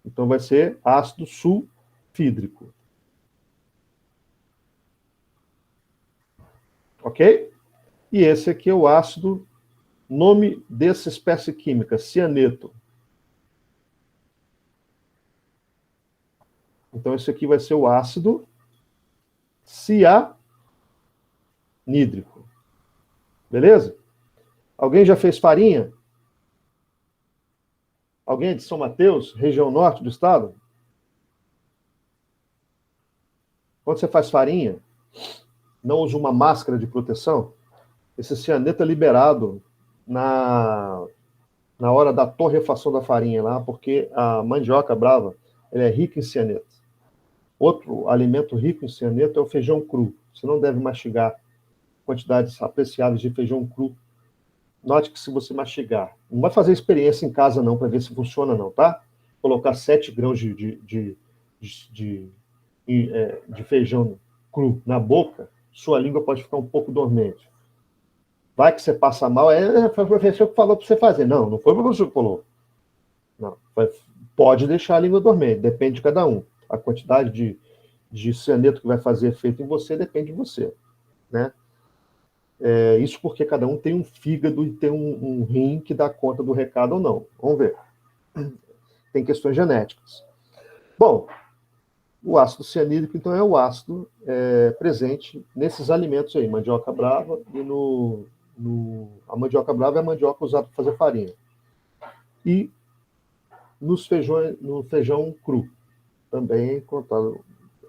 Então vai ser ácido sulfídrico. Ok? E esse aqui é o ácido, nome dessa espécie química, cianeto. Então esse aqui vai ser o ácido cianídrico. Beleza? Alguém já fez farinha? Alguém é de São Mateus, região norte do estado? Quando você faz farinha, não usa uma máscara de proteção? Esse cianeto é liberado na hora da torrefação da farinha lá, porque a mandioca brava ela é rica em cianeto. Outro alimento rico em cianeto é o feijão cru. Você não deve mastigar quantidades apreciáveis de feijão cru. Note que se você mastigar, não vai fazer experiência em casa não, para ver se funciona não, tá? Colocar 7 grãos de feijão cru na boca, sua língua pode ficar um pouco dormente. Vai que você passa mal, foi o professor que falou para você fazer. Não, não foi o professor que falou. Não, pode deixar a língua dormente, depende de cada um. A quantidade de cianeto que vai fazer efeito em você depende de você, né? Isso porque cada um tem um fígado e tem um rim que dá conta do recado ou não. Vamos ver. Tem questões genéticas. Bom, o ácido cianídrico, então, é o ácido presente nesses alimentos aí, mandioca brava e a mandioca brava é a mandioca usada para fazer farinha. E no feijão cru, também é encontrado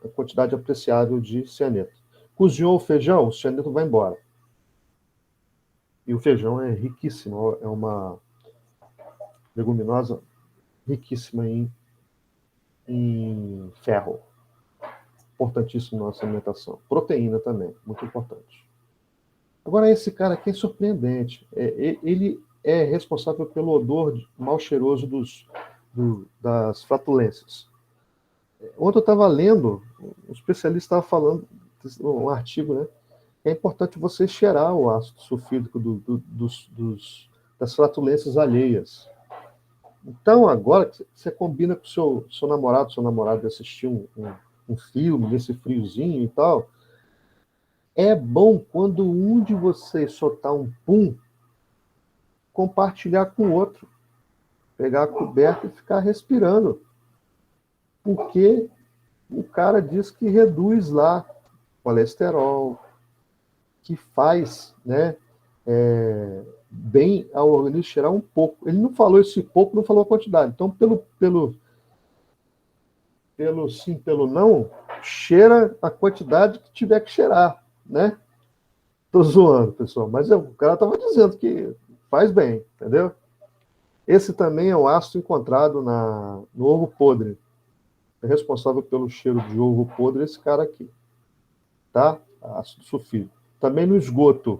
a quantidade apreciável de cianeto. Cozinhou o feijão, o cianeto vai embora. E o feijão é riquíssimo, é uma leguminosa riquíssima em ferro. Importantíssimo na nossa alimentação. Proteína também, muito importante. Agora, esse cara aqui é surpreendente. Ele é responsável pelo odor mal cheiroso das flatulências. Ontem eu estava lendo, um especialista estava falando, um artigo, né? É importante você cheirar o ácido sulfídrico das flatulências alheias. Então, agora, você combina com o seu namorado assistir um filme, nesse friozinho e tal, é bom quando um de vocês soltar um pum, compartilhar com o outro. Pegar a coberta e ficar respirando. Porque o cara diz que reduz lá colesterol, que faz, né, bem ao organismo cheirar um pouco. Ele não falou esse pouco, não falou a quantidade. Então, pelo sim, pelo não, cheira a quantidade que tiver que cheirar, né? Tô zoando, pessoal, mas o cara estava dizendo que faz bem, entendeu? Esse também é o ácido encontrado no ovo podre. É responsável pelo cheiro de ovo podre esse cara aqui, tá? Ácido sulfídrico. Também no esgoto.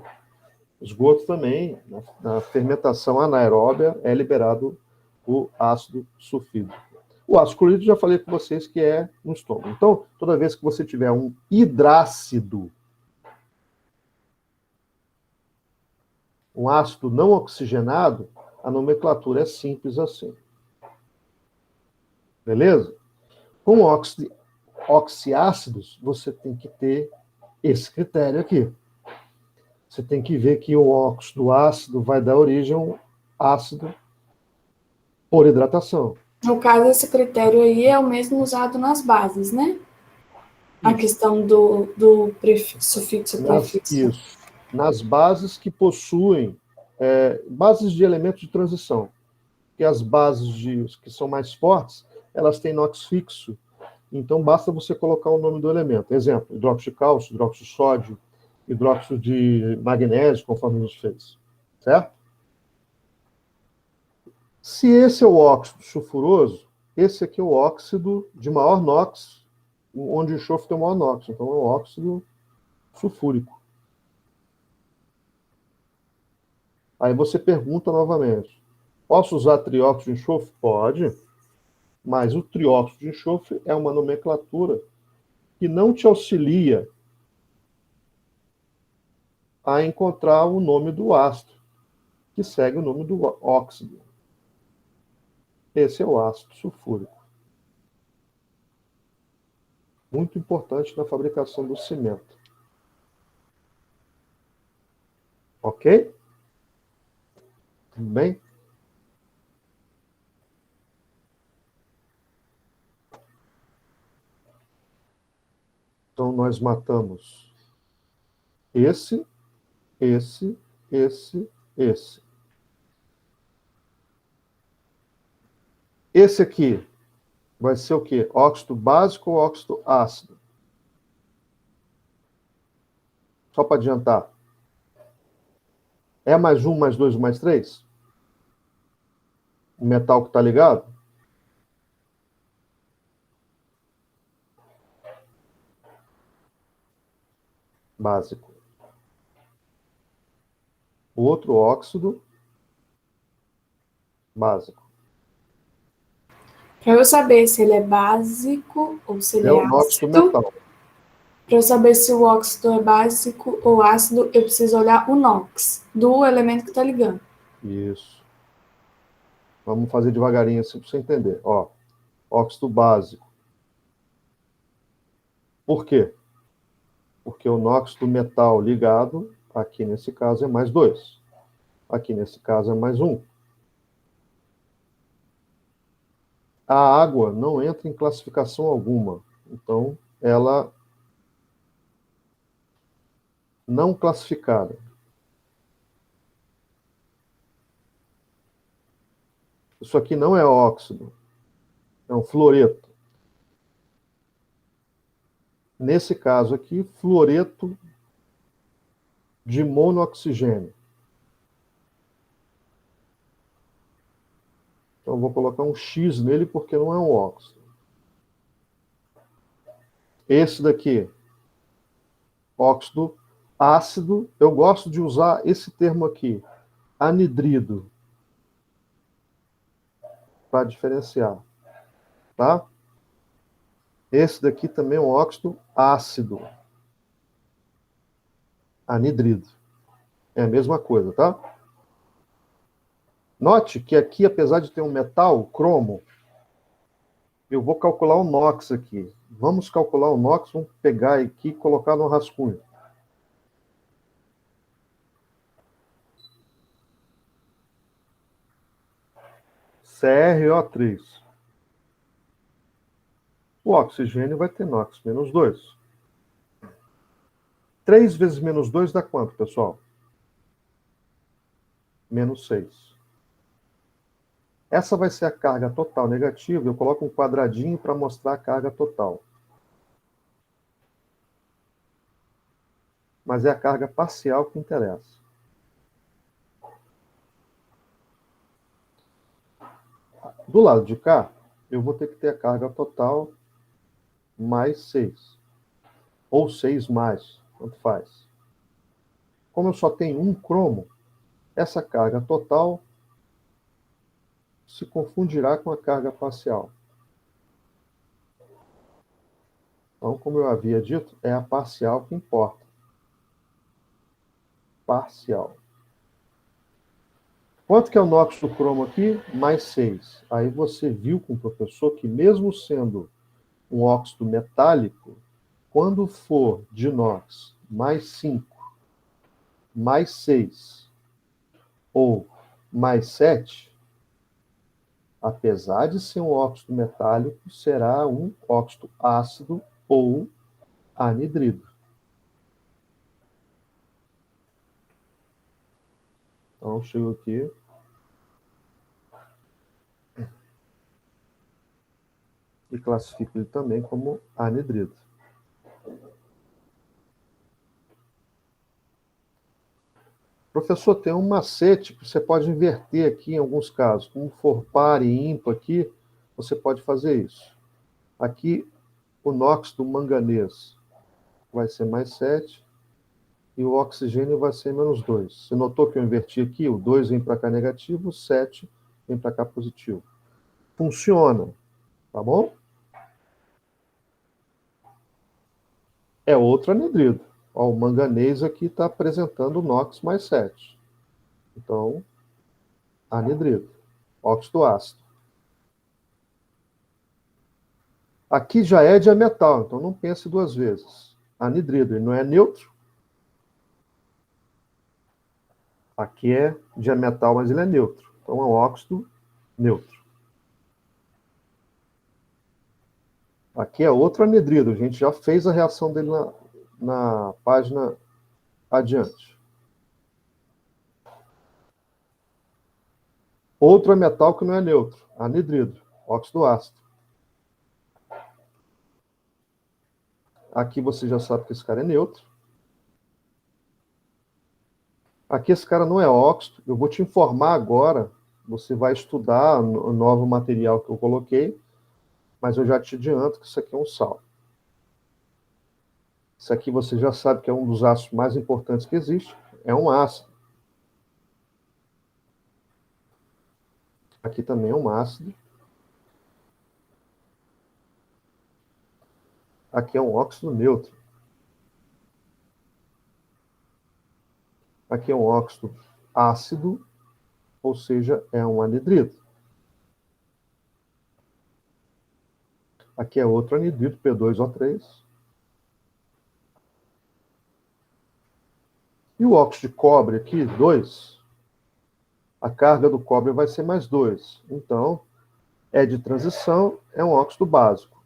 Esgoto também, na fermentação anaeróbia, é liberado o ácido sulfídrico. O ácido clorídrico, já falei com vocês que é no estômago. Então, toda vez que você tiver um hidrácido, um ácido não oxigenado, a nomenclatura é simples assim. Beleza? Com oxiácidos, você tem que ter esse critério aqui. Você tem que ver que o óxido ácido vai dar origem a um ácido por hidratação. No caso, esse critério aí é o mesmo usado nas bases, né? A questão do sufixo e prefixo. Isso. Nas bases que possuem bases de elementos de transição. Porque as bases que são mais fortes, elas têm NOx fixo. Então, basta você colocar o nome do elemento. Exemplo, hidróxido de cálcio, hidróxido de sódio, hidróxido de magnésio, conforme a gente fez. Certo? Se esse é o óxido sulfuroso, esse aqui é o óxido de maior NOx, onde o enxofre tem o maior NOx. Então, é o óxido sulfúrico. Aí você pergunta novamente, posso usar trióxido de enxofre? Pode, mas o trióxido de enxofre é uma nomenclatura que não te auxilia a encontrar o nome do ácido, que segue o nome do óxido. Esse é o ácido sulfúrico. Muito importante na fabricação do cimento. Ok? Tudo bem? Então, nós matamos esse. Esse aqui vai ser o quê? Óxido básico ou óxido ácido? Só para adiantar. É mais um, mais dois, mais três? O metal que está ligado? Básico. O outro óxido básico. Para eu saber se ele é básico ou se ele É é o óxido ácido, metal. Para eu saber se o óxido é básico ou ácido, eu preciso olhar o NOx, do elemento que está ligando. Isso. Vamos fazer devagarinho assim para você entender. Ó, óxido básico. Por quê? Porque o NOx do metal ligado, aqui nesse caso é mais 2. Aqui nesse caso é mais 1. A água não entra em classificação alguma. Então, ela não classificada. Isso aqui não é óxido, é um fluoreto. Nesse caso aqui, fluoreto de monooxigênio. Então, eu vou colocar um X nele porque não é um óxido. Esse daqui, óxido ácido, eu gosto de usar esse termo aqui, anidrido, para diferenciar, tá? Esse daqui também é um óxido ácido, anidrido. É a mesma coisa, tá? Note que aqui, apesar de ter um metal, cromo, eu vou calcular o NOx aqui. Vamos calcular o NOx, vamos pegar aqui e colocar no rascunho. CrO3. O oxigênio vai ter NOx menos 2. 3 vezes menos 2 dá quanto, pessoal? Menos 6. Essa vai ser a carga total negativa. Eu coloco um quadradinho para mostrar a carga total. Mas é a carga parcial que interessa. Do lado de cá, eu vou ter que ter a carga total mais 6. Ou 6 mais, tanto faz. Como eu só tenho um cromo, essa carga total se confundirá com a carga parcial. Então, como eu havia dito, é a parcial que importa. Parcial. Quanto que é o NOx do cromo aqui? Mais 6. Aí você viu com o professor que mesmo sendo um óxido metálico, quando for de NOx mais 5, mais 6 ou mais 7, apesar de ser um óxido metálico, será um óxido ácido ou anidrido. Então, eu chego aqui. E classifico ele também como anidrido. Professor, tem um macete que você pode inverter aqui em alguns casos. Como for par e ímpar aqui, você pode fazer isso. Aqui, o NOx do manganês vai ser mais 7 e o oxigênio vai ser menos 2. Você notou que eu inverti aqui? O 2 vem para cá negativo, o 7 vem para cá positivo. Funciona, tá bom? É outro anidrido. Ó, o manganês aqui está apresentando o NOx mais 7. Então, anidrido, óxido ácido. Aqui já é diametal, então não pense duas vezes. Anidrido, ele não é neutro. Aqui é diametal, mas ele é neutro. Então é um óxido neutro. Aqui é outro anidrido. A gente já fez a reação dele na página adiante. Outro é metal que não é neutro. Anidrido, óxido ácido. Aqui você já sabe que esse cara é neutro. Aqui esse cara não é óxido. Eu vou te informar agora. Você vai estudar o novo material que eu coloquei. Mas eu já te adianto que isso aqui é um sal. Isso aqui você já sabe que é um dos ácidos mais importantes que existe. É um ácido. Aqui também é um ácido. Aqui é um óxido neutro. Aqui é um óxido ácido, ou seja, é um anidrido. Aqui é outro anidrido, P2O3. E o óxido de cobre aqui, 2, a carga do cobre vai ser mais 2. Então, é de transição, é um óxido básico.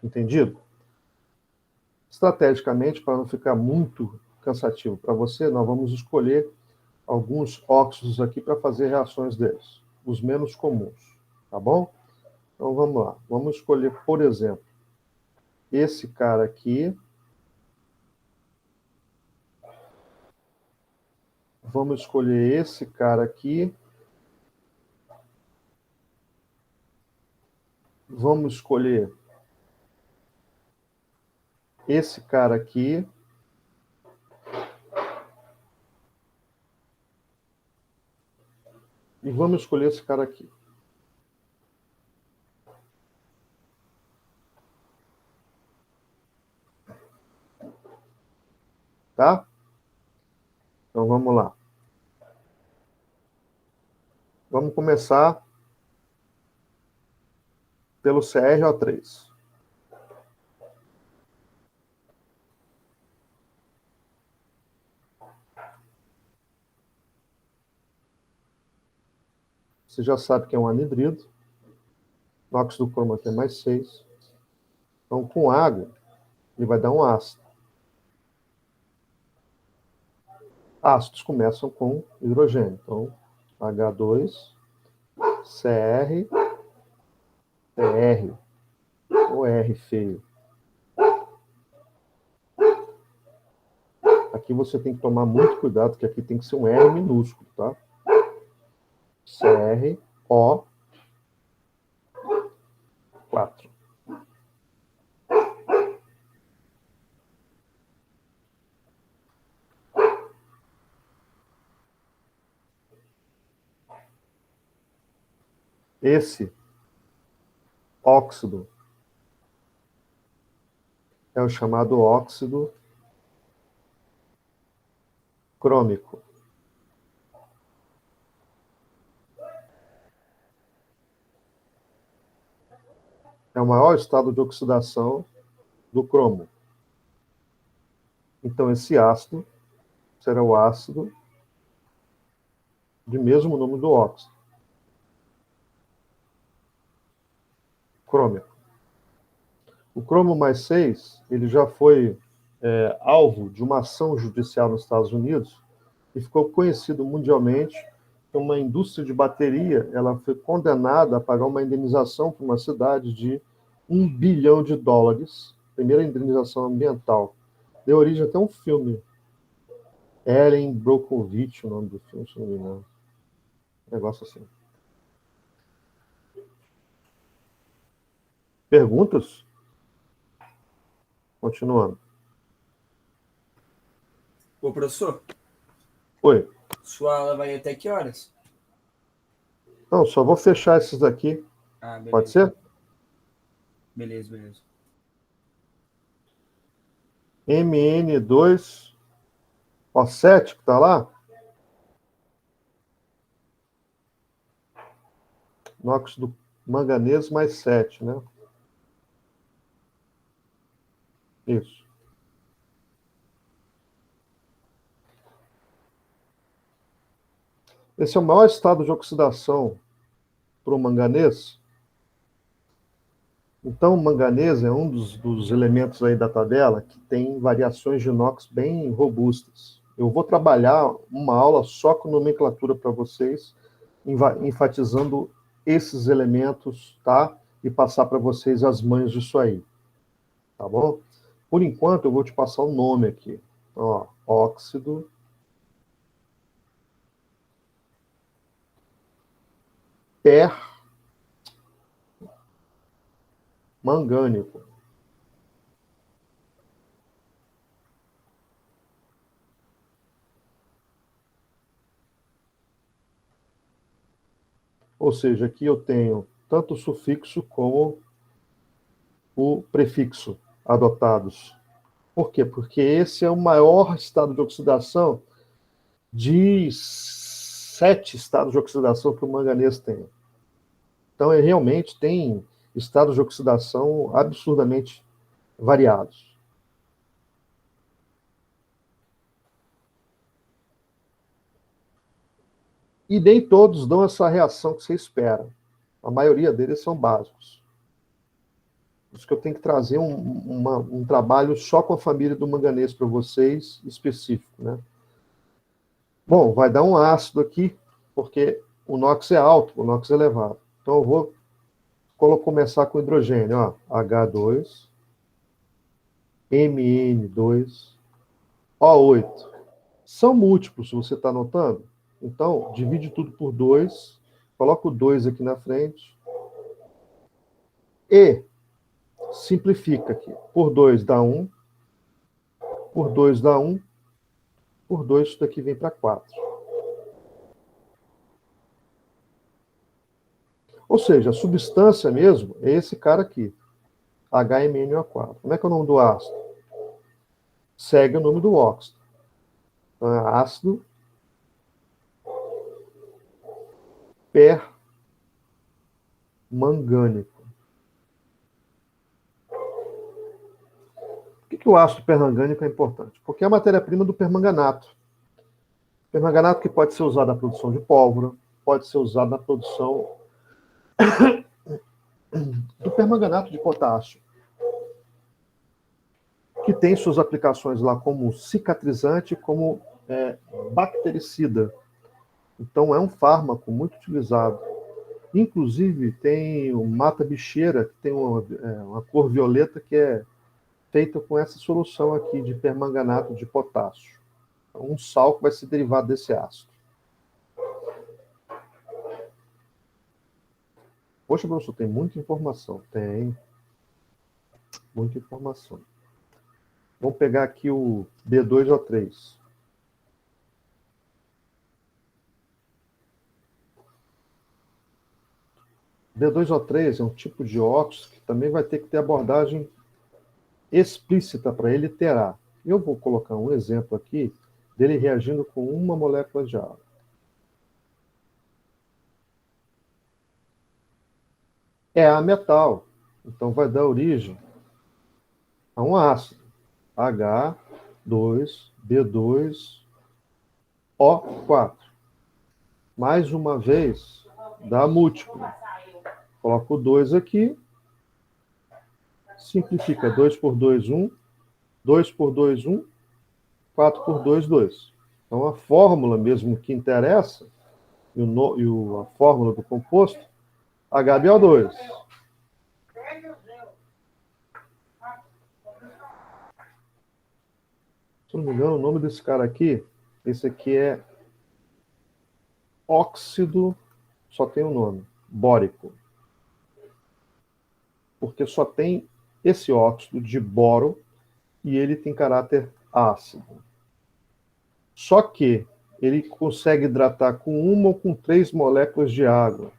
Entendido? Estrategicamente, para não ficar muito cansativo para você, nós vamos escolher alguns óxidos aqui para fazer reações deles, os menos comuns, tá bom? Então vamos lá. Vamos escolher, por exemplo, esse cara aqui. Vamos escolher esse cara aqui. Vamos escolher esse cara aqui. E vamos escolher esse cara aqui. Tá? Então vamos lá. Vamos começar pelo CrO3. Você já sabe que é um anidrido. O óxido do cromo aqui é mais 6. Então, com água, ele vai dar um ácido. Ácidos começam com hidrogênio. Então, H2, Cr, Cr, ou R feio. Aqui você tem que tomar muito cuidado, porque aqui tem que ser um R minúsculo, tá? CrO4. Esse óxido é o chamado óxido crômico. É o maior estado de oxidação do cromo. Então, esse ácido será o ácido de mesmo nome do óxido. Crômico. O cromo mais 6, ele já foi alvo de uma ação judicial nos Estados Unidos e ficou conhecido mundialmente que uma indústria de bateria, ela foi condenada a pagar uma indenização para uma cidade de $1 bilhão, primeira indenização ambiental. Deu origem até um filme, Erin Brockovich, o nome do filme, se não me engano. Um negócio assim. Perguntas? Continuando. Ô, professor, Oi. sua aula vai até que horas? Não, só vou fechar esses daqui. Ah, beleza. Pode ser? Beleza, beleza. MN2O7, que está lá. Óxido manganês mais 7, né? Isso. Esse é o maior estado de oxidação para o manganês. Então, o manganês é um dos elementos aí da tabela que tem variações de inox bem robustas. Eu vou trabalhar uma aula só com nomenclatura para vocês, enfatizando esses elementos, tá? E passar para vocês as manhas disso aí, tá bom? Por enquanto, eu vou te passar o nome aqui. Ó, óxido permangânico. Ou seja, aqui eu tenho tanto o sufixo como o prefixo adotados. Por quê? Porque esse é o maior estado de oxidação de 7 estados de oxidação que o manganês tem. Então, ele realmente tem estados de oxidação absurdamente variados. E nem todos dão essa reação que você espera. A maioria deles são básicos. Por isso que eu tenho que trazer um trabalho só com a família do manganês para vocês, específico, né? Bom, vai dar um ácido aqui, porque o NOx é alto, o NOx é elevado. Então eu vou começar com hidrogênio, ó, H2, MN2, O8. São múltiplos, você está notando? Então, divide tudo por 2, coloca o 2 aqui na frente, e simplifica aqui. Por 2 dá 1, por 2 dá 1, por 2 isso daqui vem para 4. Ou seja, a substância mesmo é esse cara aqui, HMnO4. Como é que é o nome do ácido? Segue o nome do óxido. Então, é ácido permangânico. Por que o ácido permangânico é importante? Porque é a matéria-prima do permanganato. Permanganato que pode ser usado na produção de pólvora, pode ser usado na produção do permanganato de potássio, que tem suas aplicações lá como cicatrizante, como bactericida. Então, é um fármaco muito utilizado. Inclusive, tem o mata-bicheira, que tem uma cor violeta, que é feita com essa solução aqui de permanganato de potássio. Um sal que vai ser derivado desse ácido. Poxa, professor, tem muita informação. Tem. Muita informação. Vamos pegar aqui o B2O3. B2O3 é um tipo de óxido que também vai ter que ter abordagem explícita para ele terar. Eu vou colocar um exemplo aqui dele reagindo com uma molécula de água. É ametal, então vai dar origem a um ácido, H2B2O4. Mais uma vez, dá múltiplo. Coloco o 2 aqui, simplifica 2 por 2, 1, 2 por 2, 1, 4 por 2, 2. Então, a fórmula mesmo que interessa, e a fórmula do composto, HBO2. Se não me engano, o nome desse cara aqui, esse aqui é óxido, só tem um nome, bórico. Porque só tem esse óxido de boro e ele tem caráter ácido. Só que ele consegue hidratar com 1 ou com 3 moléculas de água.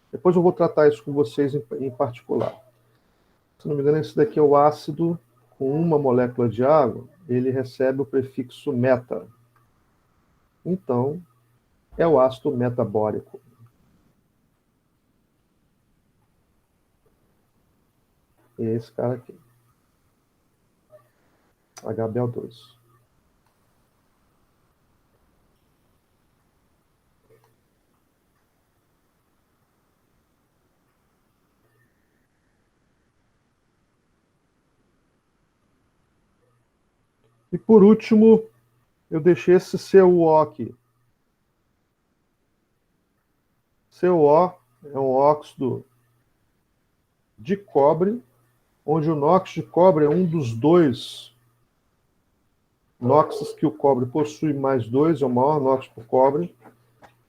Depois eu vou tratar isso com vocês em particular. Se não me engano, esse daqui é o ácido com 1 molécula de água, ele recebe o prefixo meta. Então, é o ácido metabórico. É esse cara aqui. HBO2. E por último, eu deixei esse CuO aqui. CuO é um óxido de cobre, onde o NOx de cobre é um dos 2 NOxes que o cobre possui, mais 2, é o maior NOx para o cobre.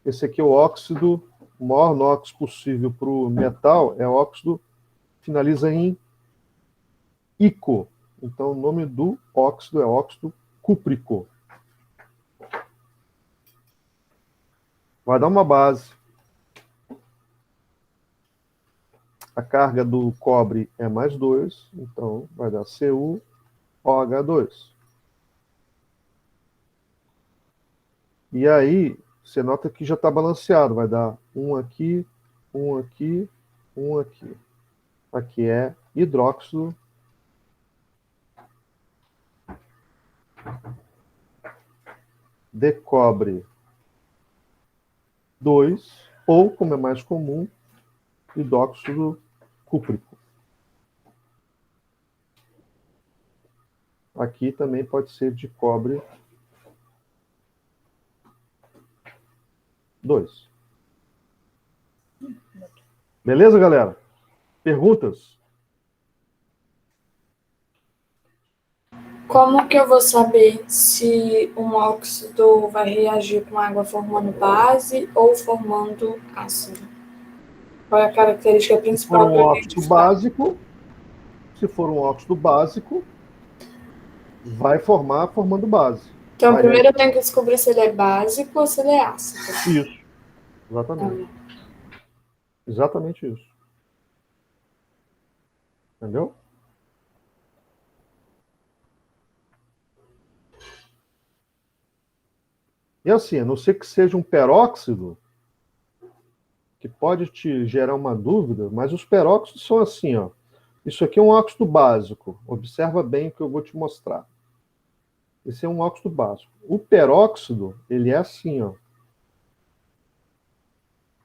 Esse aqui é o óxido, o maior NOx possível para o metal, é óxido, finaliza em ico. Então, o nome do óxido é óxido cúprico. Vai dar uma base. A carga do cobre é mais 2, então vai dar CuOH2. E aí, você nota que já está balanceado, vai dar um aqui, um aqui, um aqui. Aqui é hidróxido de cobre 2, ou, como é mais comum, hidróxido cúprico. Aqui também pode ser de cobre 2. Beleza, galera? Perguntas? Como que eu vou saber se um óxido vai reagir com água formando base ou formando ácido? Qual é a característica Se for principal um para óxido básico, vai formando base. Então, Vai primeiro eu tenho que descobrir se ele é básico ou se ele é ácido. Isso. Exatamente. Exatamente isso. Entendeu? E assim, a não ser que seja um peróxido, que pode te gerar uma dúvida, mas os peróxidos são assim, ó. Isso aqui é um óxido básico. Observa bem o que eu vou te mostrar. Esse é um óxido básico. O peróxido, ele é assim, ó.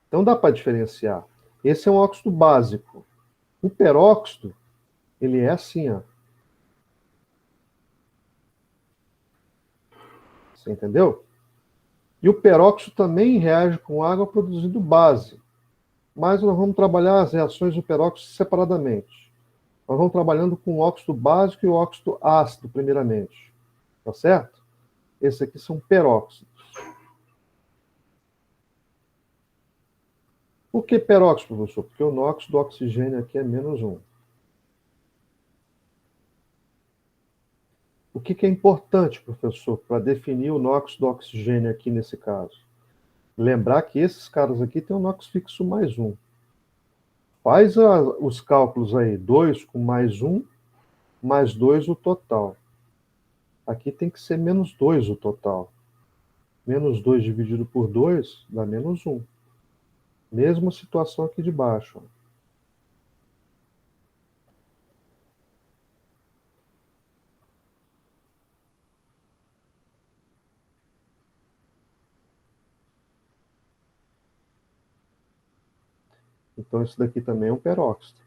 Então dá para diferenciar. Esse é um óxido básico. O peróxido, ele é assim, ó. Você entendeu? E o peróxido também reage com água produzindo base. Mas nós vamos trabalhar as reações do peróxido separadamente. Nós vamos trabalhando com o óxido básico e o óxido ácido, primeiramente. Tá certo? Esses aqui são peróxidos. Por que peróxido, professor? Porque o nóxido do oxigênio aqui é -1. O que é importante, professor, para definir o nóxido do oxigênio aqui nesse caso? Lembrar que esses caras aqui têm um NOx fixo +1. Faz os cálculos aí, 2 com +1, mais 2 o total. Aqui tem que ser -2 o total. -2 dividido por 2 dá -1. Mesma situação aqui de baixo. Ó. Então, isso daqui também é um peróxido.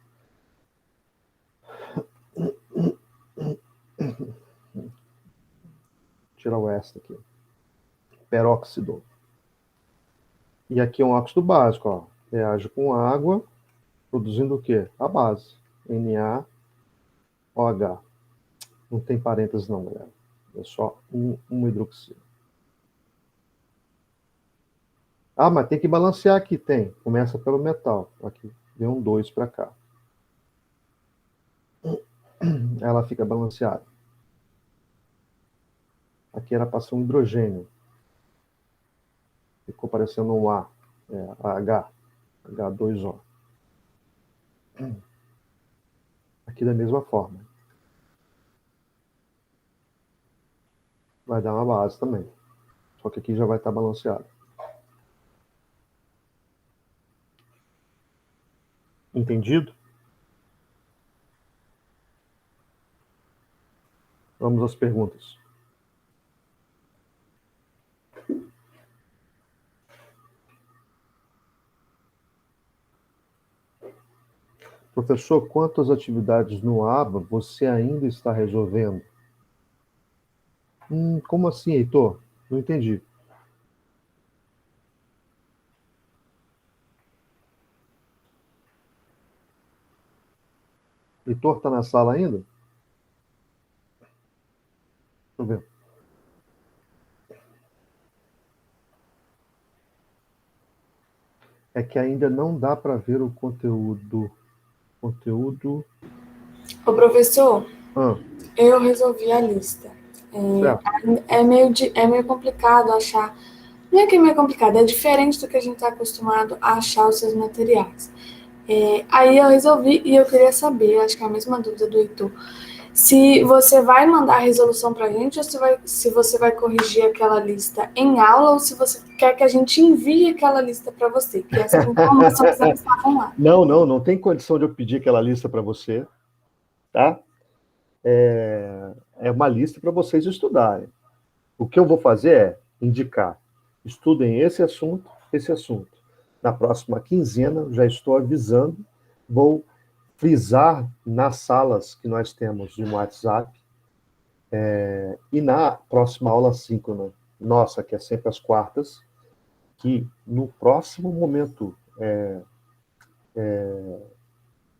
Tirar o S aqui. Peróxido. E aqui é um óxido básico, ó. Reage com água, produzindo o quê? A base. NaOH. Não tem parênteses não, galera. É só um hidroxilo. Ah, mas tem que balancear aqui, tem. Começa pelo metal. Aqui, vem um 2 para cá. Ela fica balanceada. Aqui era para ser um hidrogênio. Ficou parecendo um A. H. H2O. Aqui da mesma forma. Vai dar uma base também. Só que aqui já vai estar balanceado. Entendido? Vamos às perguntas. Professor, quantas atividades no ABA você ainda está resolvendo? Como assim, Heitor? Não entendi. Heitor está na sala ainda? Deixa eu ver. É que ainda não dá para ver o conteúdo. Ô, professor, Ah, eu resolvi a lista. certo. É meio complicado achar. Não é que é meio complicado, é diferente do que a gente está acostumado a achar os seus materiais. Aí eu resolvi, e eu queria saber, acho que é a mesma dúvida do Heitor, se você vai mandar a resolução para a gente ou se você vai corrigir aquela lista em aula ou se você quer que a gente envie aquela lista para você, que essas informações não estavam lá. Não tem condição de eu pedir aquela lista para você, tá? É uma lista para vocês estudarem. O que eu vou fazer é indicar, estudem esse assunto, esse assunto. Na próxima quinzena, já estou avisando, vou frisar nas salas que nós temos no WhatsApp, e na próxima aula síncrona, nossa, que é sempre às quartas, que no próximo momento,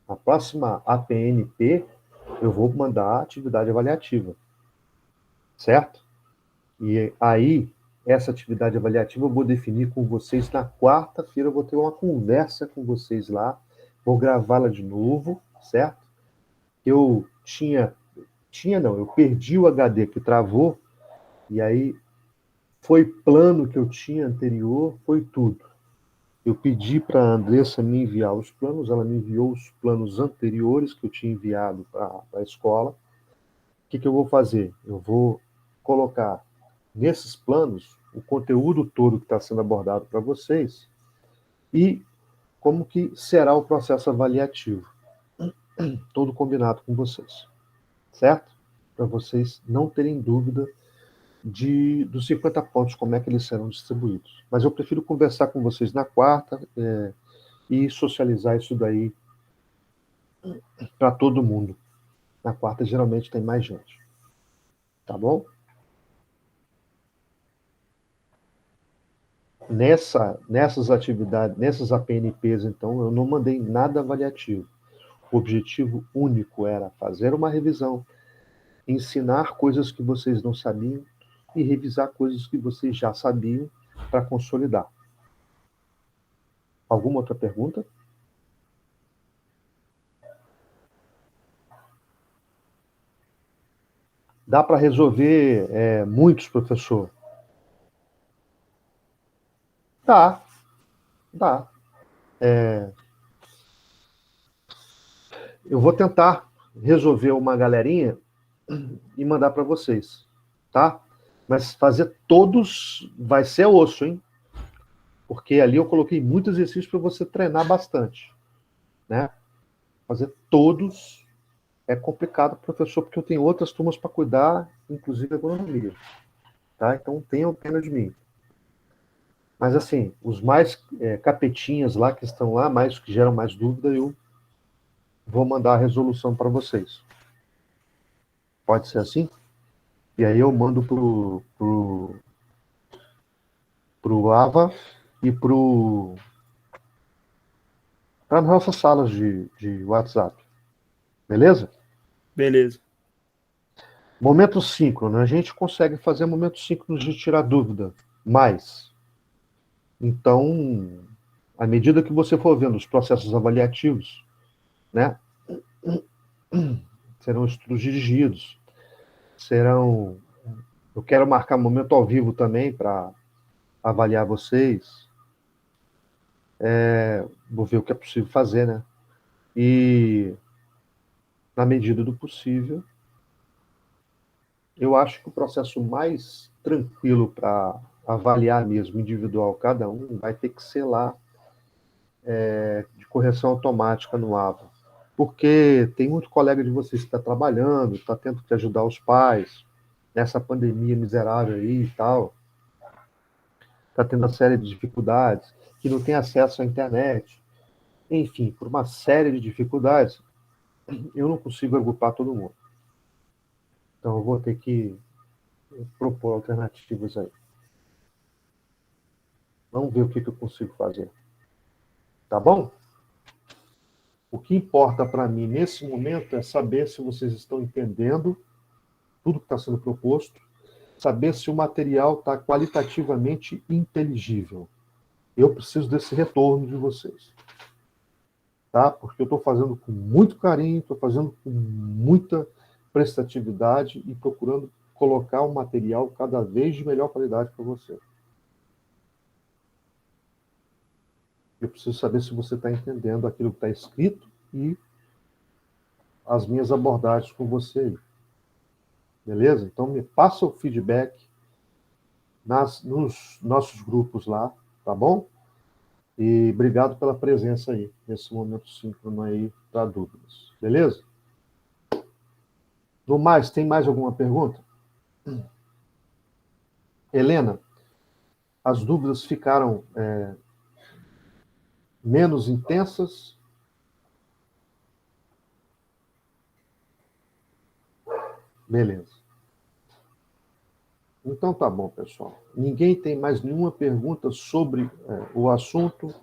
a próxima APNP, eu vou mandar atividade avaliativa, certo? E aí, essa atividade avaliativa eu vou definir com vocês na quarta-feira, eu vou ter uma conversa com vocês lá, vou gravá-la de novo, certo? Eu eu perdi o HD que travou, e aí foi plano que eu tinha anterior, foi tudo. Eu pedi para a Andressa me enviar os planos, ela me enviou os planos anteriores que eu tinha enviado para a escola. O que eu vou fazer? Eu vou colocar nesses planos o conteúdo todo que está sendo abordado para vocês e como que será o processo avaliativo. Todo combinado com vocês, certo? Para vocês não terem dúvida dos 50 pontos, como é que eles serão distribuídos. Mas eu prefiro conversar com vocês na quarta e socializar isso daí para todo mundo. Na quarta, geralmente, tem mais gente. Tá bom? Nessas atividades, nessas APNPs, então, eu não mandei nada avaliativo. O objetivo único era fazer uma revisão, ensinar coisas que vocês não sabiam e revisar coisas que vocês já sabiam para consolidar. Alguma outra pergunta? Dá para resolver muitos, professor? Dá. Eu vou tentar resolver uma galerinha e mandar para vocês, tá? Mas fazer todos vai ser osso, hein? Porque ali eu coloquei muitos exercícios para você treinar bastante, né? Fazer todos é complicado, professor, porque eu tenho outras turmas para cuidar, inclusive agronomia, tá? Então tenham pena de mim. Mas assim, os mais capetinhas lá que estão lá, mais que geram mais dúvida, eu vou mandar a resolução para vocês. Pode ser assim? E aí eu mando pro Ava e para nossas salas de WhatsApp. Beleza? Beleza. Momento síncrono. A gente consegue fazer momentos síncronos de tirar dúvida. Mas, então, à medida que você for vendo os processos avaliativos, né, serão estudos dirigidos, eu quero marcar momento ao vivo também para avaliar vocês. Vou ver o que é possível fazer, né? E, na medida do possível, eu acho que o processo mais tranquilo para avaliar mesmo individual cada um vai ter que ser lá de correção automática no AVA. Porque tem muito colega de vocês que está trabalhando, está tendo que ajudar os pais nessa pandemia miserável aí e tal, está tendo uma série de dificuldades, que não tem acesso à internet, enfim, por uma série de dificuldades, eu não consigo agrupar todo mundo. Então eu vou ter que propor alternativas aí. Vamos ver o que eu consigo fazer. Tá bom? O que importa para mim nesse momento é saber se vocês estão entendendo tudo que está sendo proposto, saber se o material está qualitativamente inteligível. Eu preciso desse retorno de vocês. Tá? Porque eu estou fazendo com muito carinho, estou fazendo com muita prestatividade e procurando colocar um material cada vez de melhor qualidade para você. Eu preciso saber se você está entendendo aquilo que está escrito e as minhas abordagens com você aí. Beleza? Então, me passa o feedback nos nossos grupos lá, tá bom? E obrigado pela presença aí, nesse momento síncrono aí, para dúvidas. Beleza? No mais, tem mais alguma pergunta? Helena, as dúvidas ficaram menos intensas? Beleza. Então tá bom, pessoal. Ninguém tem mais nenhuma pergunta sobre o assunto?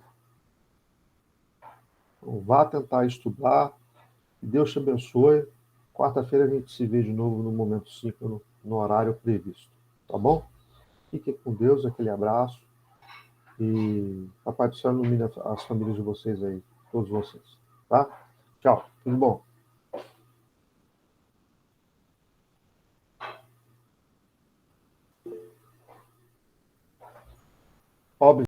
Então, vá tentar estudar. Que Deus te abençoe. Quarta-feira a gente se vê de novo no momento síncrono, no horário previsto. Tá bom? Fiquem com Deus, aquele abraço. E Papai do Céu ilumine as famílias de vocês aí, todos vocês. Tá? Tchau. Tudo bom. Óbvio.